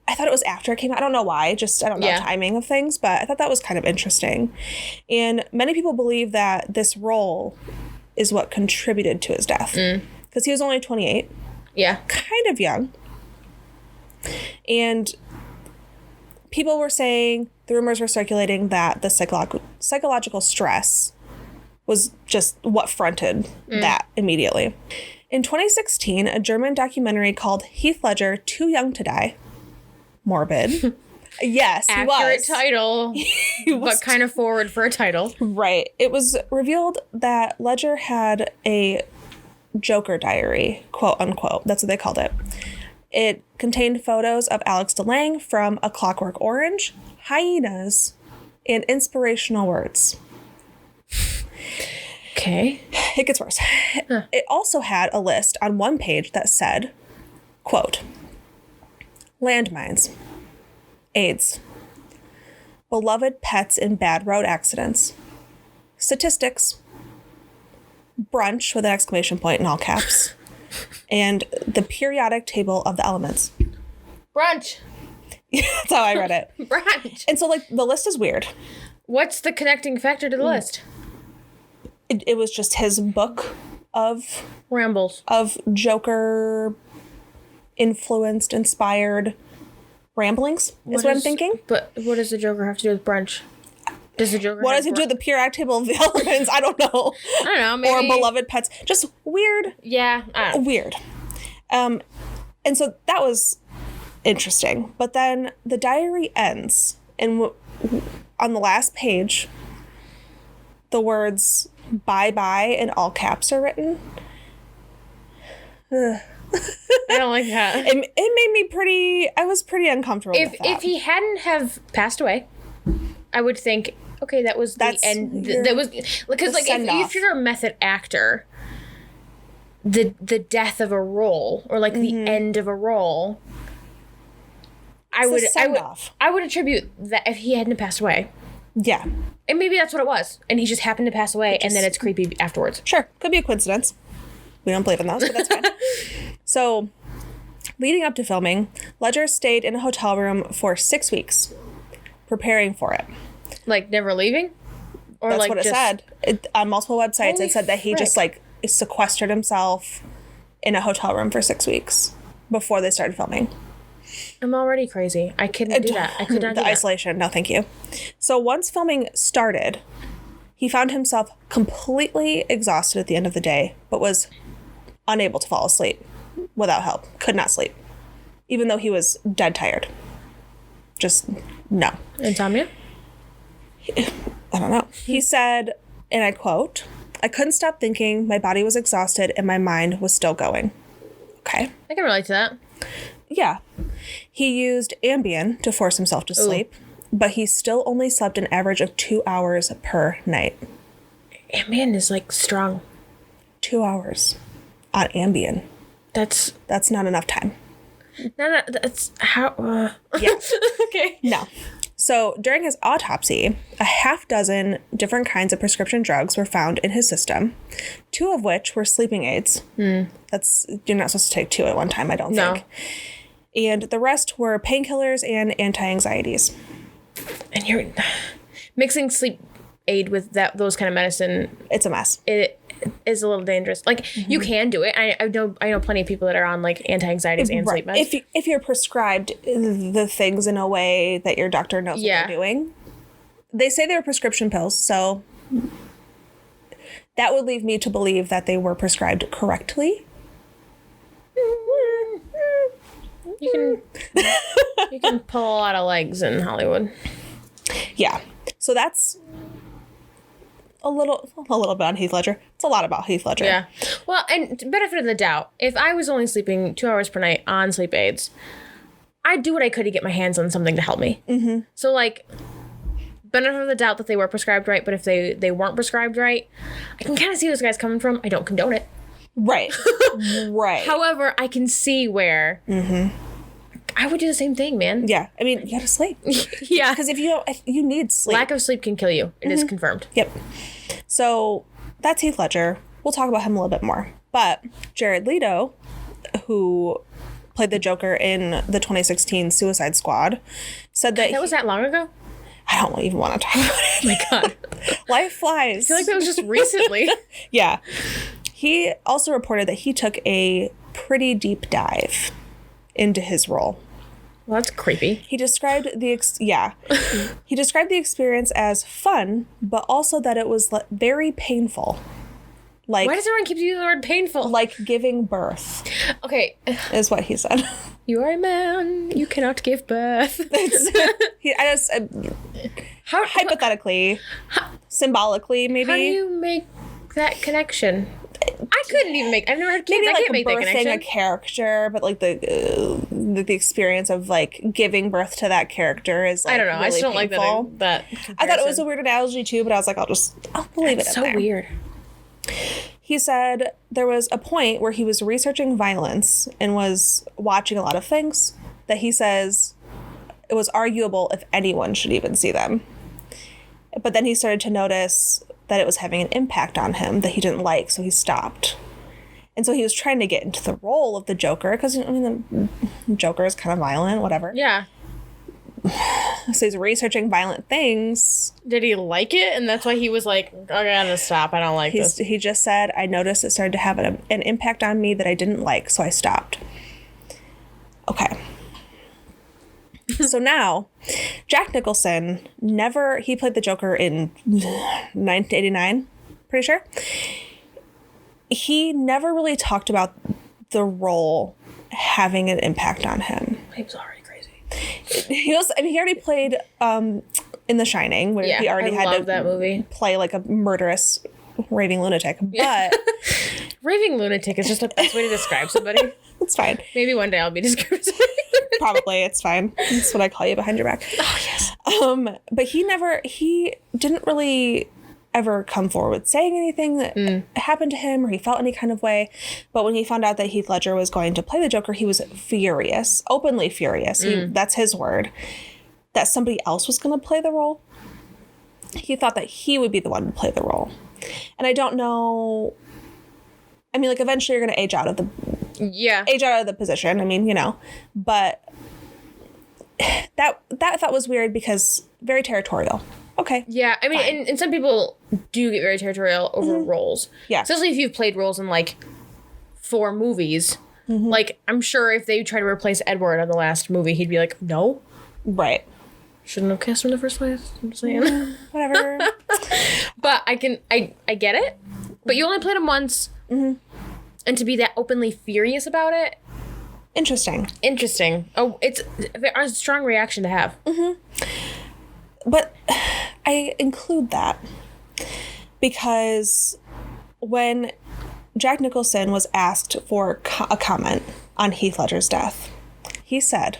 I thought it was after it came out. I don't know why. I don't know timing of things, but I thought that was kind of interesting. And many people believe that this role is what contributed to his death. Because he was only 28. Yeah. Kind of young. And people were saying, the rumors were circulating that the psychological stress was just what fronted that immediately. In 2016, a German documentary called Heath Ledger, Too Young to Die. Morbid. Yes, he was. Accurate title, but kind of forward for a title. Right. It was revealed that Ledger had a Joker diary, quote unquote. That's what they called it. It contained photos of Alex DeLange from A Clockwork Orange, hyenas, and inspirational words. Okay. It gets worse. Huh. It also had a list on one page that said, quote, landmines, AIDS, beloved pets in bad road accidents, statistics, brunch with an exclamation point in all caps, and the periodic table of the elements. Brunch. That's how I read it. Brunch. And so, like, the list is weird. What's the connecting factor to the list? It was just his book of... rambles. Of Joker influenced, inspired ramblings, is what I'm thinking. But what does the Joker have to do with brunch? Does the Joker what does it do with the periodic table of the elements? I don't know. I don't know. Maybe. Or beloved pets. Just weird. Yeah. I don't know. Weird. And so that was interesting. But then the diary ends, and on the last page, the words bye-bye in all caps are written. I don't like that. It made me I was pretty uncomfortable with that. If he hadn't have passed away, I would think, okay, that was the end. That was, because like if you're a method actor, the death of a role or like the end of a role, I would attribute that if he hadn't passed away. Yeah. And maybe that's what it was. And he just happened to pass away, and then it's creepy afterwards. Sure. Could be a coincidence. We don't believe in those, but that's fine. So, leading up to filming, Ledger stayed in a hotel room for 6 weeks, preparing for it. Like, never leaving? Or that's like what it said. On multiple websites, it said that he just, like, sequestered himself in a hotel room for 6 weeks before they started filming. I'm already crazy. I couldn't do that. I could not do that. The isolation. No, thank you. So once filming started, he found himself completely exhausted at the end of the day, but was unable to fall asleep without help. Could not sleep. Even though he was dead tired. Just no. Insomnia? I don't know. He said, and I quote, "I couldn't stop thinking, my body was exhausted, and my mind was still going." Okay. I can relate to that. Yeah. He used Ambien to force himself to sleep, but he still only slept an average of 2 hours per night. Ambien is like strong. 2 hours on Ambien. That's not enough time. No, that's how... Yeah. Okay. No. So during his autopsy, a half dozen different kinds of prescription drugs were found in his system, 2 of which were sleeping aids. You're not supposed to take 2 at one time, I don't think. And the rest were painkillers and anti-anxieties. And you're mixing sleep aid with those kind of medicine. It's a mess. It is a little dangerous. Like you can do it. I know plenty of people that are on like anti-anxieties and sleep meds. If you're prescribed the things in a way that your doctor knows what they're doing. They say they're prescription pills, so that would leave me to believe that they were prescribed correctly. You can pull a lot of legs in Hollywood. Yeah. So that's a little bit on Heath Ledger. It's a lot about Heath Ledger. Yeah. Well, and benefit of the doubt, if I was only sleeping 2 hours per night on sleep aids, I'd do what I could to get my hands on something to help me. Mm-hmm. So, like, benefit of the doubt that they were prescribed right, but if they weren't prescribed right, I can kind of see where this guy's coming from. I don't condone it. Right. Right. However, I can see where I would do the same thing, man. Yeah. I mean, you gotta sleep. Yeah. Because if you don't, you need sleep. Lack of sleep can kill you. It is confirmed. Yep. So that's Heath Ledger. We'll talk about him a little bit more. But Jared Leto, who played the Joker in the 2016 Suicide Squad, said that... was that long ago? I don't even want to talk about it. Oh my God. Life flies. I feel like that was just recently. Yeah. He also reported that he took a pretty deep dive into his role. Well, that's creepy. He described he described the experience as fun, but also that it was very painful. Like, why does everyone keep using the word painful? Like giving birth. Okay. Is what he said. You are a man. You cannot give birth. Hypothetically, symbolically, maybe. How do you make that connection? I couldn't even make. I've never had kids. Maybe I like can't make that connection. birthing a character, but like the experience of like giving birth to that character is like, I don't know. Really I just don't painful. like that. I thought it was a weird analogy too, but I was like, I'll believe it. It's so weird. He said there was a point where he was researching violence and was watching a lot of things that he says it was arguable if anyone should even see them. But then he started to notice that it was having an impact on him that he didn't like, so he stopped. And so he was trying to get into the role of the Joker, because, I mean, the Joker is kind of violent, whatever. Yeah. So he's researching violent things. Did he like it? And that's why he was like, I gotta stop. I don't like this. He just said, I noticed it started to have an impact on me that I didn't like, so I stopped. Okay. So now, Jack Nicholson he played the Joker in 1989, pretty sure. He never really talked about the role having an impact on him. He was already crazy. He already played in The Shining, where he already had to that movie. Play like a murderous raving lunatic. But raving lunatic is just the best way to describe somebody. It's fine. Maybe one day I'll be described. Probably, it's fine. That's what I call you behind your back. Oh yes. But he didn't really ever come forward saying anything that happened to him or he felt any kind of way. But when he found out that Heath Ledger was going to play the Joker, he was furious, openly furious. That's his word. That somebody else was going to play the role. He thought that he would be the one to play the role. And I don't know. I mean, like, eventually you're going to age out of the position. I mean, you know, but that thought was weird because very territorial. Okay. Yeah, I mean, and some people do get very territorial over roles. Yeah. Especially if you've played roles in, like, 4 movies. Like, I'm sure if they try to replace Edward on the last movie, he'd be like, no. Right. Shouldn't have cast him in the first place. I'm just saying. Whatever. But I get it. But you only played him once. And to be that openly furious about it. Interesting. Oh, it's a strong reaction to have. But I include that because when Jack Nicholson was asked for a comment on Heath Ledger's death, he said,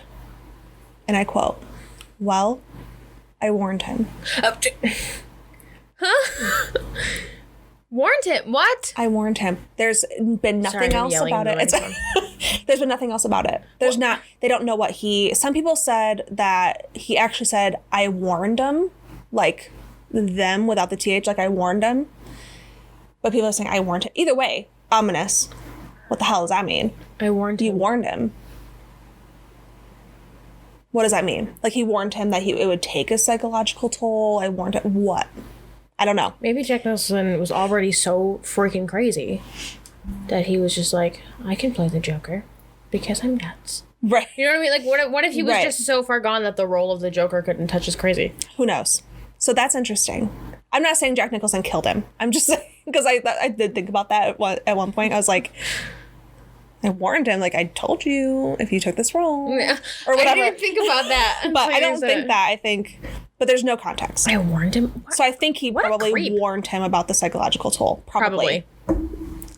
and I quote, "Well, I warned him." Huh? Warned him? What? I warned him. There's been nothing else about it. There's been nothing else about it. There's not. They don't know what some people said that he actually said, I warned him, like them without the TH, like I warned him. But people are saying, I warned him. Either way, ominous. What the hell does that mean? I warned him. You warned him. What does that mean? Like he warned him that it would take a psychological toll. I warned him. What? I don't know. Maybe Jack Nicholson was already so freaking crazy that he was just like, I can play the Joker because I'm nuts. Right. You know what I mean? Like, what if he was just so far gone that the role of the Joker couldn't touch his crazy? Who knows? So that's interesting. I'm not saying Jack Nicholson killed him. I'm just saying, because I did think about that at one point. I was like, I warned him, like, I told you if you took this role. Yeah. Or whatever. I didn't think about that. But I don't think that. I think... But there's no context. I warned him? What? So I think he probably warned him about the psychological toll. Probably.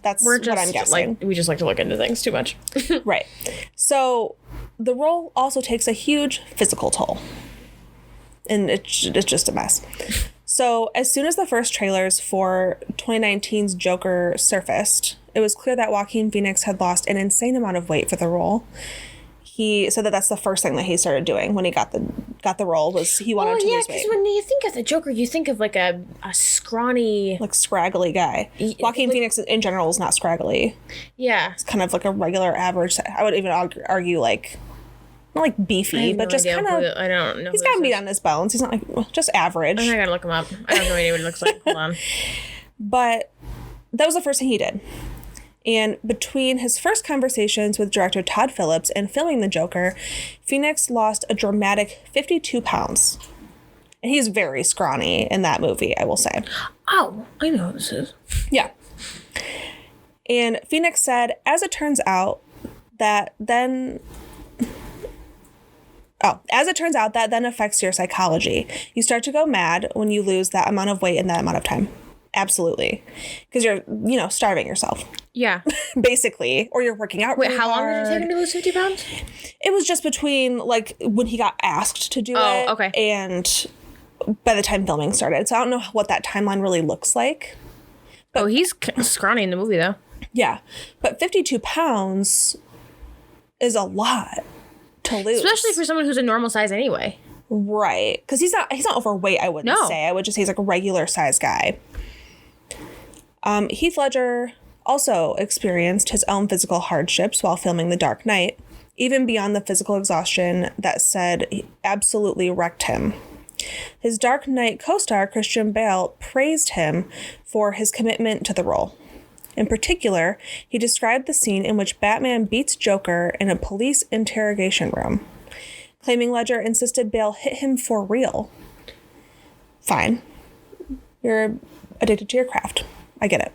That's what I'm guessing. We just like to look into things too much. Right. So the role also takes a huge physical toll. And it's just a mess. So as soon as the first trailers for 2019's Joker surfaced, it was clear that Joaquin Phoenix had lost an insane amount of weight for the role. He said that that's the first thing that he started doing when he got the role, was he wanted to lose weight. because when you think of the Joker, you think of like a scrawny, like scraggly guy. Joaquin Phoenix in general is not scraggly. Yeah. It's kind of like a regular average. I would even argue like, not like beefy, but just kind of. I don't know. He's got meat on his bones. He's not like just average. I gotta look him up. I don't know what he looks like. Hold on. But that was the first thing he did. And between his first conversations with director Todd Phillips and filming The Joker, Phoenix lost a dramatic 52 pounds. And he's very scrawny in that movie, I will say. Oh, I know what this is. Yeah. And Phoenix said, as it turns out, that then affects your psychology. You start to go mad when you lose that amount of weight in that amount of time. Absolutely. Because you're, starving yourself. Yeah. Basically. Or you're working out really how long hard. did it take him to lose 50 pounds? It was just between, like, when he got asked to do it. Oh, okay. And by the time filming started. So I don't know what that timeline really looks like. But he's scrawny in the movie, though. Yeah. But 52 pounds is a lot to lose. Especially for someone who's a normal size anyway. Right. Because he's not overweight, I wouldn't say. I would just say he's like a regular size guy. Heath Ledger also experienced his own physical hardships while filming The Dark Knight, even beyond the physical exhaustion that said absolutely wrecked him. His Dark Knight co-star Christian Bale praised him for his commitment to the role. In particular, he described the scene in which Batman beats Joker in a police interrogation room, claiming Ledger insisted Bale hit him for real. Fine. You're addicted to your craft. I get it.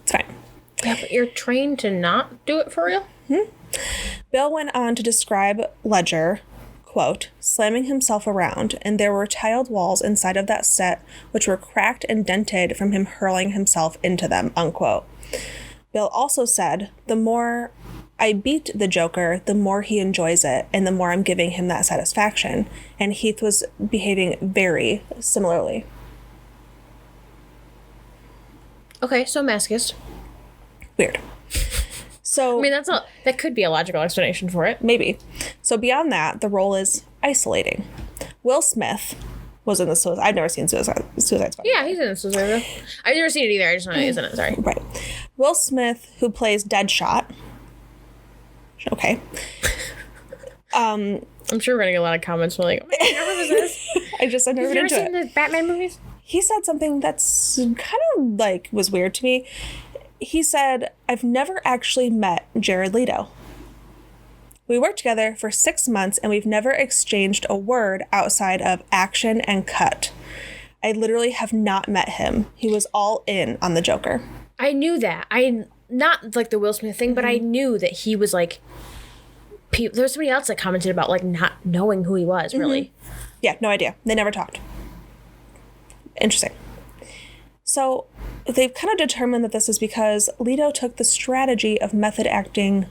It's fine. Yeah, but you're trained to not do it for real? Bale went on to describe Ledger, quote, slamming himself around, and there were tiled walls inside of that set which were cracked and dented from him hurling himself into them, unquote. Bale also said, the more I beat the Joker, the more he enjoys it, and the more I'm giving him that satisfaction. And Heath was behaving very similarly. Okay, so masochist. Weird. So I mean, that could be a logical explanation for it. Maybe. So beyond that, the role is isolating. Will Smith was in the Suicide. I've never seen Suicide Squad. Yeah, he's in the Suicide Squad. I've never seen it either. I just know he's in it. Sorry. Right. Will Smith, who plays Deadshot. Okay. I'm sure we're gonna get a lot of comments from like, oh my God, what was this? I've never been into it. Have you ever seen the Batman movies? He said something that's kind of like was weird to me. He said, I've never actually met Jared Leto. We worked together for 6 months and we've never exchanged a word outside of action and cut. I literally have not met him. He was all in on the Joker. I knew that. Not like the Will Smith thing, but I knew that he was like, there was somebody else that commented about like not knowing who he was, really. Yeah, no idea. They never talked. Interesting. So they've kind of determined that this is because Leto took the strategy of method acting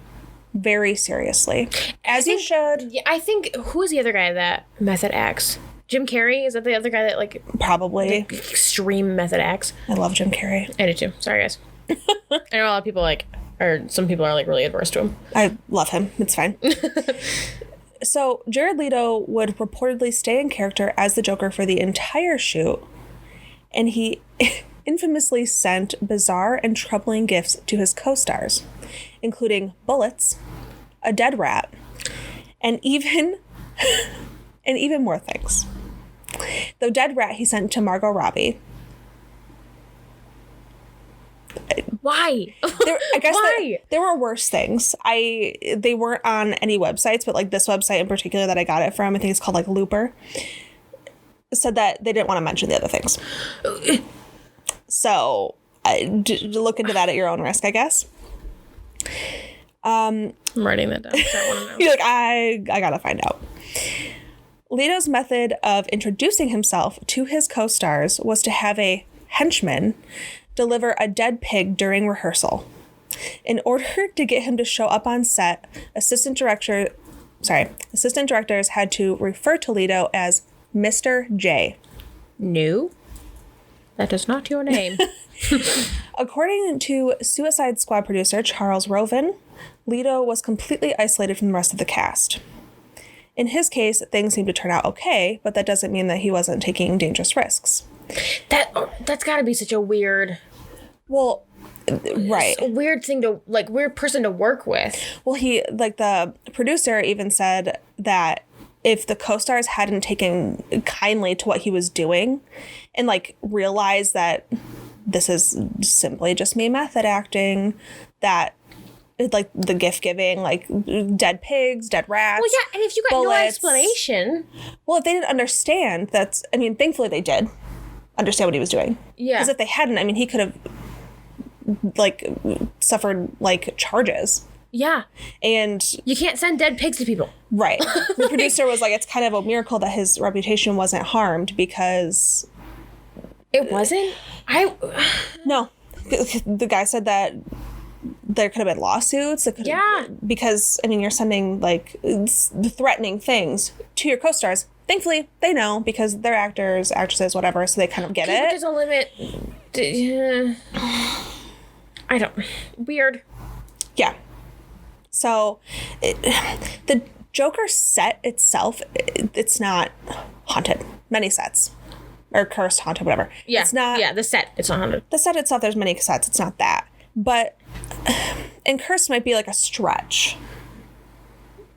very seriously. As he should. Yeah, I think, who is the other guy that method acts? Jim Carrey? Is that the other guy that like... Probably. Extreme method acts? I love Jim Carrey. I do too. Sorry, guys. I know a lot of people some people are like really adverse to him. I love him. It's fine. So Jared Leto would reportedly stay in character as the Joker for the entire shoot. And he infamously sent bizarre and troubling gifts to his co-stars, including bullets, a dead rat, and even more things. The dead rat he sent to Margot Robbie. Why? I guess Why? There were worse things. They weren't on any websites, but like this website in particular that I got it from, I think it's called like Looper, said that they didn't want to mention the other things. So look into that at your own risk, I guess. I'm writing that down. I want to know. You're like, I gotta find out. Leto's method of introducing himself to his co-stars was to have a henchman deliver a dead pig during rehearsal. In order to get him to show up on set, assistant directors had to refer to Leto as Mr. J. No. That is not your name. According to Suicide Squad producer Charles Roven, Leto was completely isolated from the rest of the cast. In his case, things seemed to turn out okay, but that doesn't mean that he wasn't taking dangerous risks. That's got to be such a weird... Well, right. A weird thing to, like, weird person to work with. Well, the producer even said that if the co-stars hadn't taken kindly to what he was doing and, like, realized that this is simply just me method acting, that, like, the gift giving, like, dead pigs, dead rats. Well, yeah, and if you got bullets, no explanation. Well, if they didn't understand, thankfully they did understand what he was doing. Yeah. Because if they hadn't, I mean, he could have, like, suffered, like, charges. Yeah. And you can't send dead pigs to people. Right. The producer was like, it's kind of a miracle that his reputation wasn't harmed because... It wasn't? No. The guy said that there could have been lawsuits. Yeah. Because, I mean, you're sending, like, threatening things to your co-stars. Thankfully, they know because they're actors, actresses, whatever, so they kind of get it. There's a limit. I don't... Weird. Yeah. So, the Joker set itself, it's not haunted. Many sets. Or cursed, haunted, whatever. Yeah. It's not... Yeah, the set. It's not haunted. The set itself, there's many sets. It's not that. But... And cursed might be like a stretch.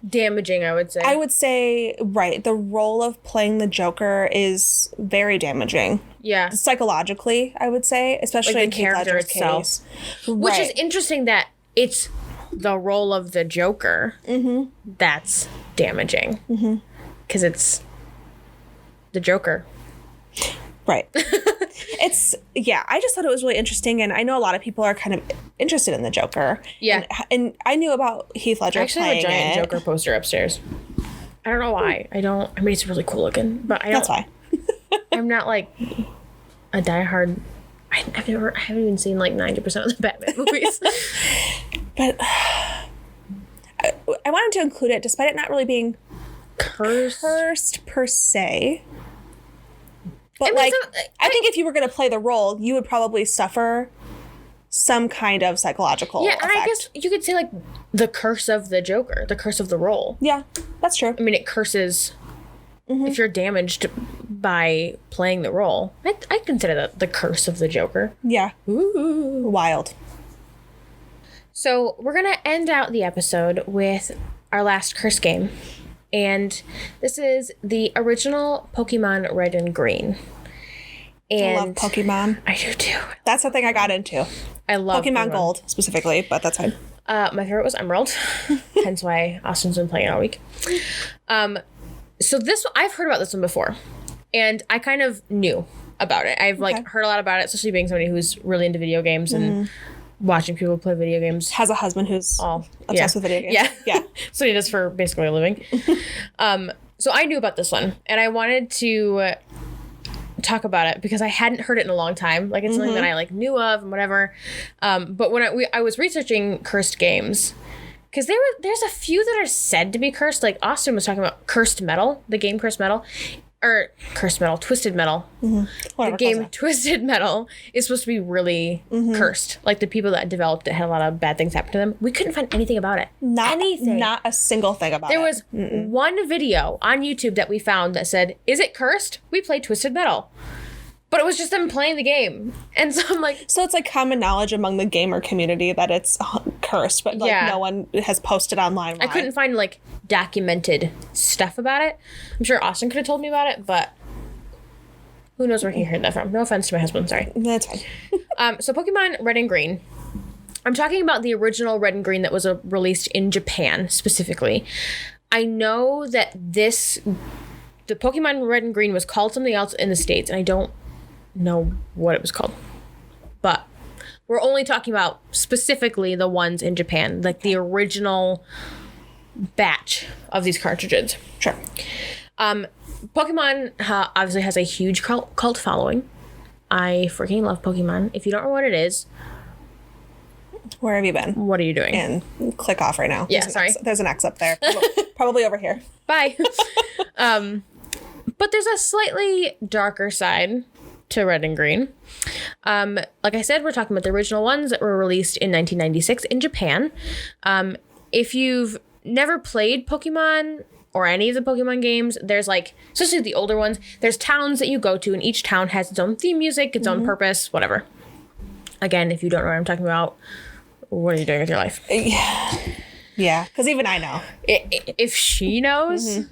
Damaging, I would say. I would say, right, the role of playing the Joker is very damaging. Yeah. Psychologically, I would say, especially like in the Heath character Ledger's itself. case. Which Right. is interesting that it's the role of the Joker that's damaging. Because it's the Joker. Right. I just thought it was really interesting, and I know a lot of people are kind of interested in the Joker. Yeah. And I knew about Heath Ledger I actually have a playing giant it. Joker poster upstairs. I don't know why. I mean, it's really cool looking, but I don't. That's why. I'm not like a diehard. I haven't even seen like 90% of the Batman movies. But I wanted to include it despite it not really being cursed per se. But, I think if you were going to play the role, you would probably suffer some kind of psychological effect. And I guess you could say, like, the curse of the Joker, the curse of the role. Yeah, that's true. I mean, it curses if you're damaged by playing the role. I consider that the curse of the Joker. Yeah. Ooh. Wild. So we're going to end out the episode with our last curse game. And this is the original Pokemon Red and Green. And I love Pokemon. I do too. That's the thing I got into. I love Pokemon Gold specifically, but that's fine. My favorite was Emerald, hence why Austin's been playing it all week. So I've heard about this one before, and I kind of knew about it. I've heard a lot about it, especially being somebody who's really into video games and watching people play video games. Has a husband who's obsessed with video games. Yeah. Yeah. So he does for basically a living. So I knew about this one, and I wanted to talk about it because I hadn't heard it in a long time. Like, it's something that I knew of and whatever. But when I was researching cursed games, because there's a few that are said to be cursed. Like Austin was talking about Cursed Metal, the game Cursed Metal. Or Cursed Metal, Twisted Metal. The game Twisted Metal is supposed to be really cursed. Like, the people that developed it had a lot of bad things happen to them. We couldn't find anything about it. Anything. Not a single thing about it. There was one video on YouTube that we found that said, "Is it cursed? We play Twisted Metal." But it was just them playing the game. And so I'm like... So it's like common knowledge among the gamer community that it's cursed, but no one has posted online. I couldn't find documented stuff about it. I'm sure Austin could have told me about it, but who knows where he heard that from. No offense to my husband, sorry. That's fine. So Pokemon Red and Green. I'm talking about the original Red and Green that was released in Japan, specifically. I know that the Pokemon Red and Green was called something else in the States, and I don't know what it was called. But we're only talking about specifically the ones in Japan, like the original batch of these cartridges. Sure. Pokemon obviously has a huge cult following. I freaking love Pokemon. If you don't know what it is, where have you been? What are you doing? And click off right now. Yeah, sorry. There's an X up there. Probably over here. Bye. But there's a slightly darker side to red and green. Like I said, we're talking about the original ones that were released in 1996 in Japan. If you've never played Pokemon or any of the Pokemon games, there's like, especially the older ones, there's towns that you go to, and each town has its own theme music, its own purpose, whatever. Again, if you don't know what I'm talking about, what are you doing with your life? Yeah, because even I know. If she knows,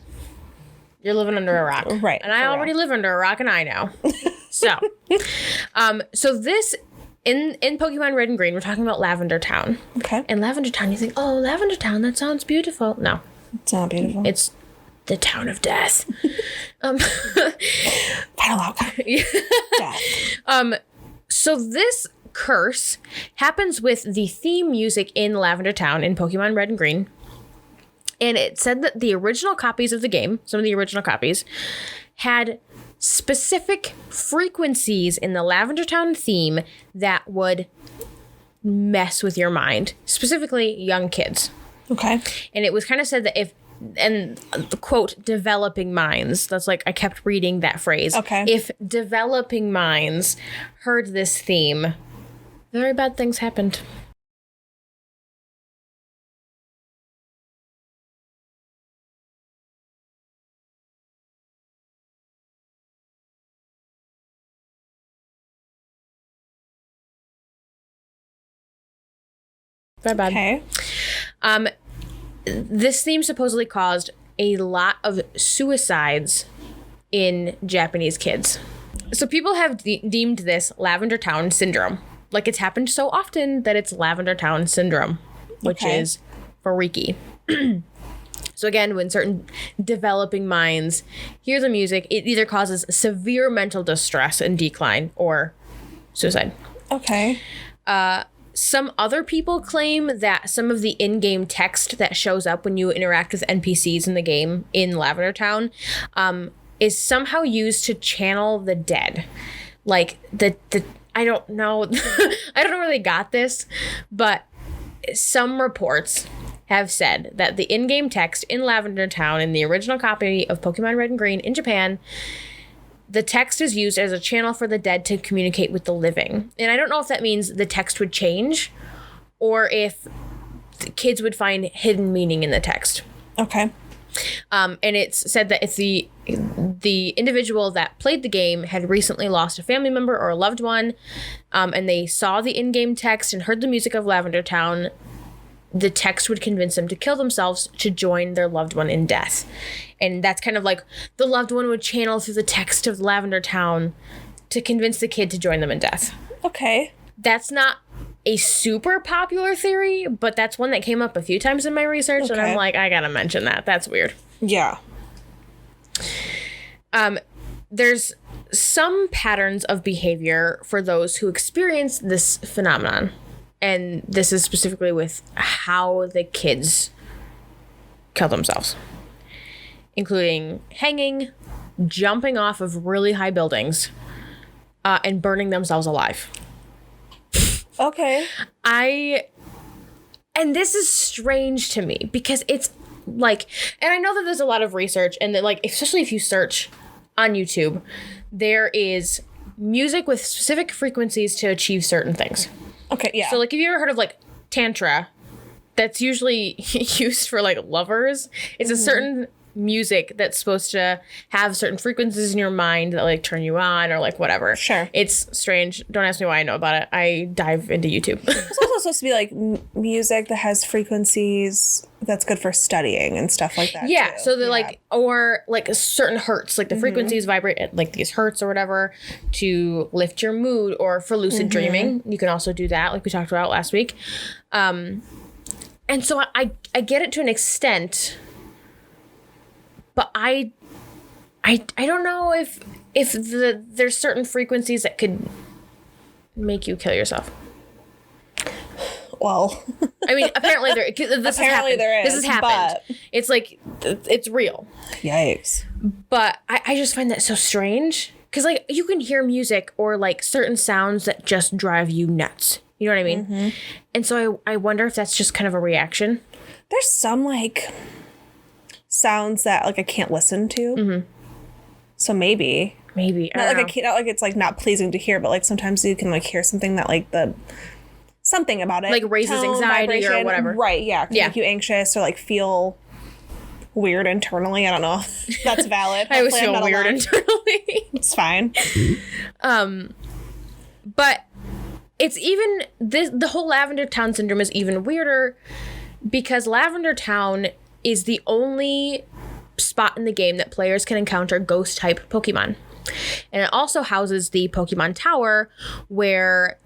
you're living under a rock. Right. And I already live under a rock, and I know. So, so this, in Pokemon Red and Green, we're talking about Lavender Town. Okay. And Lavender Town, you think, oh, Lavender Town, that sounds beautiful. No. It's not beautiful. It's the town of death. Final outcome. Death. So this curse happens with the theme music in Lavender Town in Pokemon Red and Green. And it said that the original copies of the game, some of the original copies, had specific frequencies in the Lavender Town theme that would mess with your mind, specifically young kids. Okay. And it was kind of said that if, and the quote, developing minds, that's like, I kept reading that phrase. Okay. If developing minds heard this theme, very bad things happened. Very bad. Okay. This theme supposedly caused a lot of suicides in Japanese kids. So people have deemed this Lavender Town syndrome. Like, it's happened so often that it's Lavender Town syndrome, which is freaky. So again, when certain developing minds hear the music, it either causes severe mental distress and decline or suicide. Okay. Some other people claim that some of the in-game text that shows up when you interact with NPCs in the game in Lavender Town is somehow used to channel the dead. Like, I don't know. I don't know where they got this, but some reports have said that the in-game text in Lavender Town in the original copy of Pokemon Red and Green in Japan, the text is used as a channel for the dead to communicate with the living. And I don't know if that means the text would change or if the kids would find hidden meaning in the text. Okay. And it's said that if the individual that played the game had recently lost a family member or a loved one, and they saw the in-game text and heard the music of Lavender Town, the text would convince them to kill themselves to join their loved one in death. And that's kind of like the loved one would channel through the text of Lavender Town to convince the kid to join them in death. Okay. That's not a super popular theory, but that's one that came up a few times in my research, and I'm like, I gotta mention that. That's weird. Yeah. There's some patterns of behavior for those who experience this phenomenon. And this is specifically with how the kids kill themselves, including hanging, jumping off of really high buildings, and burning themselves alive. Okay. And this is strange to me because it's like, and I know that there's a lot of research and that, like, especially if you search on YouTube, there is music with specific frequencies to achieve certain things. Okay, yeah. So, like, have you ever heard of, like, Tantra? That's usually used for, like, lovers. It's a certain music that's supposed to have certain frequencies in your mind that, like, turn you on or, like, whatever. Sure. It's strange. Don't ask me why I know about it. I dive into YouTube. It's also supposed to be, like, music that has frequencies that's good for studying and stuff like that, Yeah, too. so they're like, or like certain hertz, like the frequencies vibrate at like these hertz or whatever to lift your mood, or for lucid dreaming. You can also do that, like we talked about last week. And so I get it to an extent, but I don't know if there's certain frequencies that could make you kill yourself. Well, I mean, apparently there is. This has happened. But It's like, it's real. Yikes. But I just find that so strange. Because, like, you can hear music or, like, certain sounds that just drive you nuts. You know what I mean? And so I wonder if that's just kind of a reaction. There's some, like, sounds that, like, I can't listen to. So maybe. Maybe. Not like not like it's like not pleasing to hear, but like sometimes you can like hear something that like something about it like raises tone, anxiety vibration, or whatever. Right? Yeah. Can make you anxious or like feel weird internally. I don't know if that's valid. I always feel weird internally. It's fine. But it's even the whole Lavender Town syndrome is even weirder because Lavender Town is the only spot in the game that players can encounter ghost type Pokemon. And it also houses the Pokemon Tower where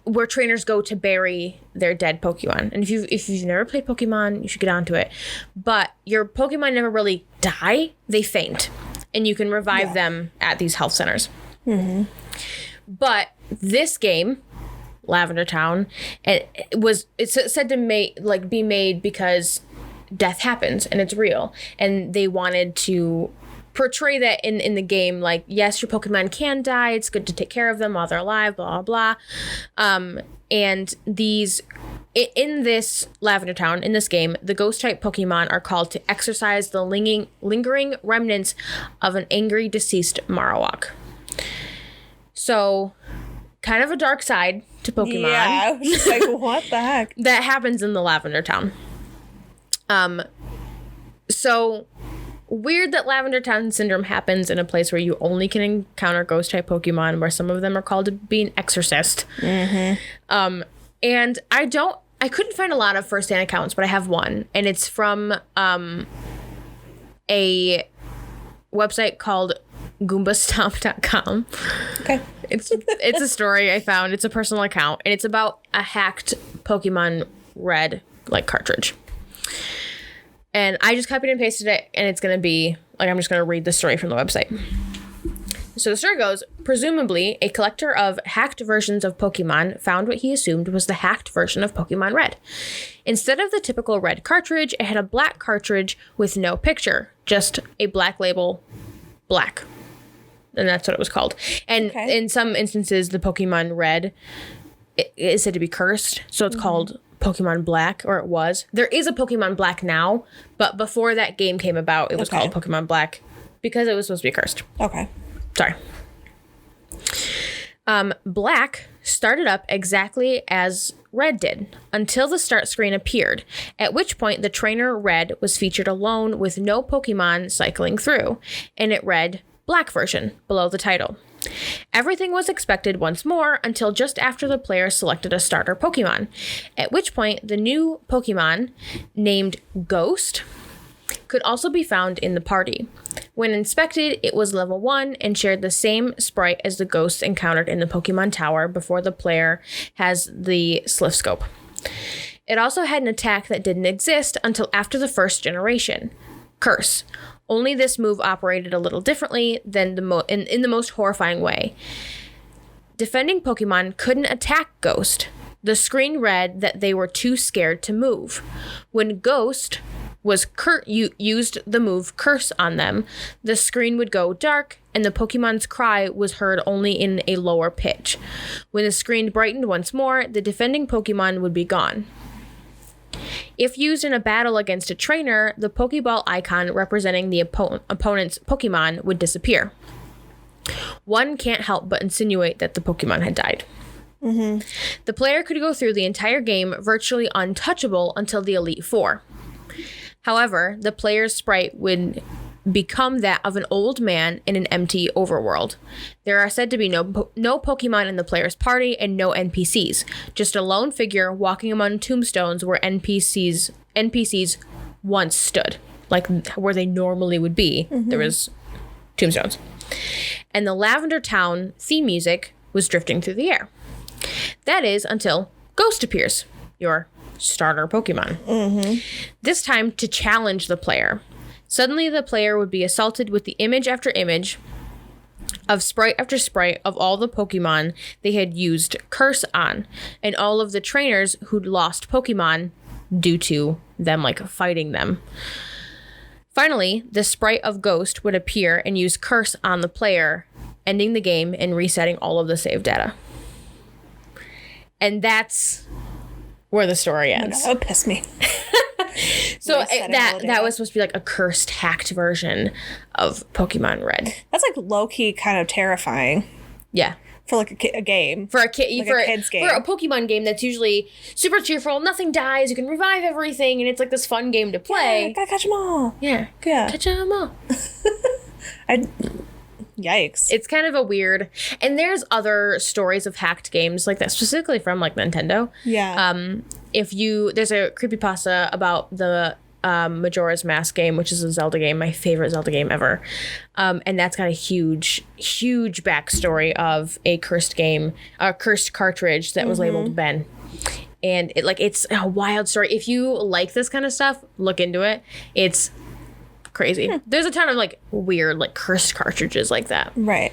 where trainers go to bury their dead Pokemon. And if you've never played Pokemon, you should get onto it. But your Pokemon never really die, they faint. And you can revive them at these health centers. Mm-hmm. But this game, Lavender Town, it's said to be made because death happens and it's real. And they wanted to portray that in the game, like, yes, your Pokemon can die. It's good to take care of them while they're alive, blah, blah, blah. And in this Lavender Town, in this game, the ghost-type Pokemon are called to exorcise the lingering remnants of an angry deceased Marowak. So, kind of a dark side to Pokemon. Yeah, I was just like, what the heck? That happens in the Lavender Town. So weird that Lavender Town syndrome happens in a place where you only can encounter ghost-type Pokemon, where some of them are called to be an exorcist. Mm-hmm. And I couldn't find a lot of first-hand accounts, but I have one, and it's from a website called goombastomp.com. Okay. It's a story I found. It's a personal account, and it's about a hacked Pokemon Red cartridge. And I just copied and pasted it, and it's going to be I'm just going to read the story from the website. So the story goes, presumably, a collector of hacked versions of Pokemon found what he assumed was the hacked version of Pokemon Red. Instead of the typical red cartridge, it had a black cartridge with no picture, just a black label, black. And that's what it was called. And in some instances, the Pokemon Red is said to be cursed, so it's called Pokemon Black, or it was. There is a Pokemon Black now, but before that game came about, it was called Pokemon Black because it was supposed to be cursed. Okay. Sorry. Black started up exactly as Red did until the start screen appeared, at which point the trainer Red was featured alone with no Pokemon cycling through, and it read Black version below the title. Everything was expected once more until just after the player selected a starter Pokemon, at which point the new Pokemon, named Ghost, could also be found in the party. When inspected, it was level 1 and shared the same sprite as the ghosts encountered in the Pokemon Tower before the player has the Sliff Scope. It also had an attack that didn't exist until after the first generation, Curse. Only this move operated a little differently than in the most horrifying way. Defending Pokemon couldn't attack Ghost. The screen read that they were too scared to move. When Ghost used the move Curse on them, the screen would go dark and the Pokemon's cry was heard only in a lower pitch. When the screen brightened once more, the defending Pokemon would be gone. If used in a battle against a trainer, the Pokeball icon representing the opponent's Pokemon would disappear. One can't help but insinuate that the Pokemon had died. Mm-hmm. The player could go through the entire game virtually untouchable until the Elite Four. However, the player's sprite would become that of an old man in an empty overworld. There are said to be no Pokemon in the player's party and no NPCs, just a lone figure walking among tombstones where NPCs once stood, like where they normally would be. Mm-hmm. There was tombstones. And the Lavender Town theme music was drifting through the air. That is until Ghost appears, your starter Pokemon. Mm-hmm. This time to challenge the player. Suddenly, the player would be assaulted with the image after image of sprite after sprite of all the Pokemon they had used Curse on, and all of the trainers who'd lost Pokemon due to them, fighting them. Finally, the sprite of Ghost would appear and use Curse on the player, ending the game and resetting all of the save data. And that's where the story ends. That would piss me. So resetting all the that data. was supposed to be like a cursed, hacked version of Pokemon Red. That's like low key kind of terrifying Yeah. for like a game. For a kid, Like for a kid's game. For a Pokemon game that's usually super cheerful, nothing dies, you can revive everything, and it's like this fun game to play. Gotta catch them all. Yeah. Yeah. Catch 'em all. Yikes. It's kind of a weird, and there's other stories of hacked games like that, specifically from like Nintendo. Yeah. There's a creepypasta about the Majora's Mask game, which is a Zelda game, my favorite Zelda game ever. And that's got a huge backstory of a cursed game, a cursed cartridge that was labeled Ben. And it's a wild story. If you like this kind of stuff, look into it. It's crazy. There's a ton of like weird, like cursed cartridges like that. Right.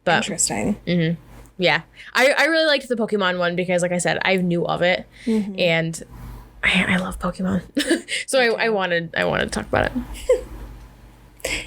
But Interesting. yeah, I really liked the Pokemon one because, like I said, I knew of it, and I love Pokemon, so I wanted to talk about it.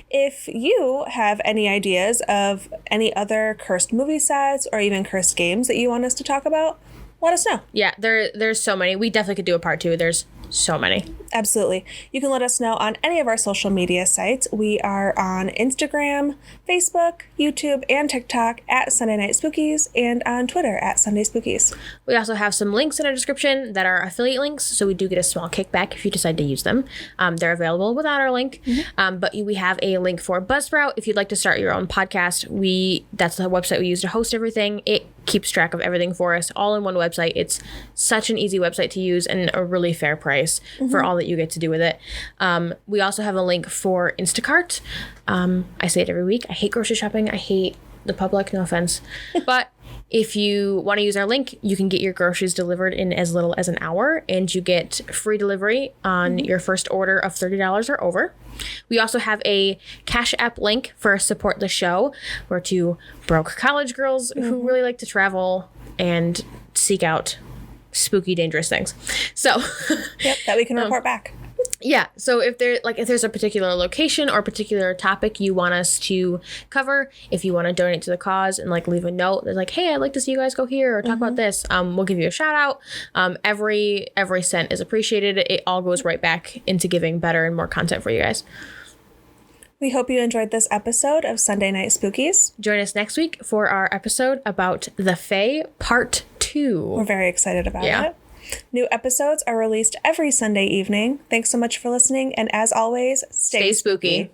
If you have any ideas of any other cursed movie sets or even cursed games that you want us to talk about, let us know. Yeah, there's so many. We definitely could do a part 2. There's so many. Absolutely. You can let us know on any of our social media sites. We are on Instagram, Facebook, YouTube, and TikTok at Sunday Night Spookies, and on Twitter at Sunday Spookies. We also have some links in our description that are affiliate links, so we do get a small kickback if you decide to use them. They're available without our link, but we have a link for Buzzsprout. If you'd like to start your own podcast, that's the website we use to host everything. It keeps track of everything for us all in one website. It's such an easy website to use and a really fair price for all that you get to do with it. We also have a link for Instacart. I say it every week. I hate grocery shopping. I hate the public, no offense. But if you want to use our link, you can get your groceries delivered in as little as an hour, and you get free delivery on your first order of $30 or over. We also have a Cash App link for Support the Show. We're two broke college girls who really like to travel and seek out spooky, dangerous things. So, Yep, that we can report back. yeah. So if there's a particular location or particular topic you want us to cover, if you want to donate to the cause and like leave a note, they're like, hey, I'd like to see you guys go here or talk about this. We'll give you a shout out. Every cent is appreciated. It all goes right back into giving better and more content for you guys. We hope you enjoyed this episode of Sunday Night Spookies. Join us next week for our episode about The Fae Part 2. We're very excited about Yeah. it. New episodes are released every Sunday evening. Thanks so much for listening, and as always, Stay spooky.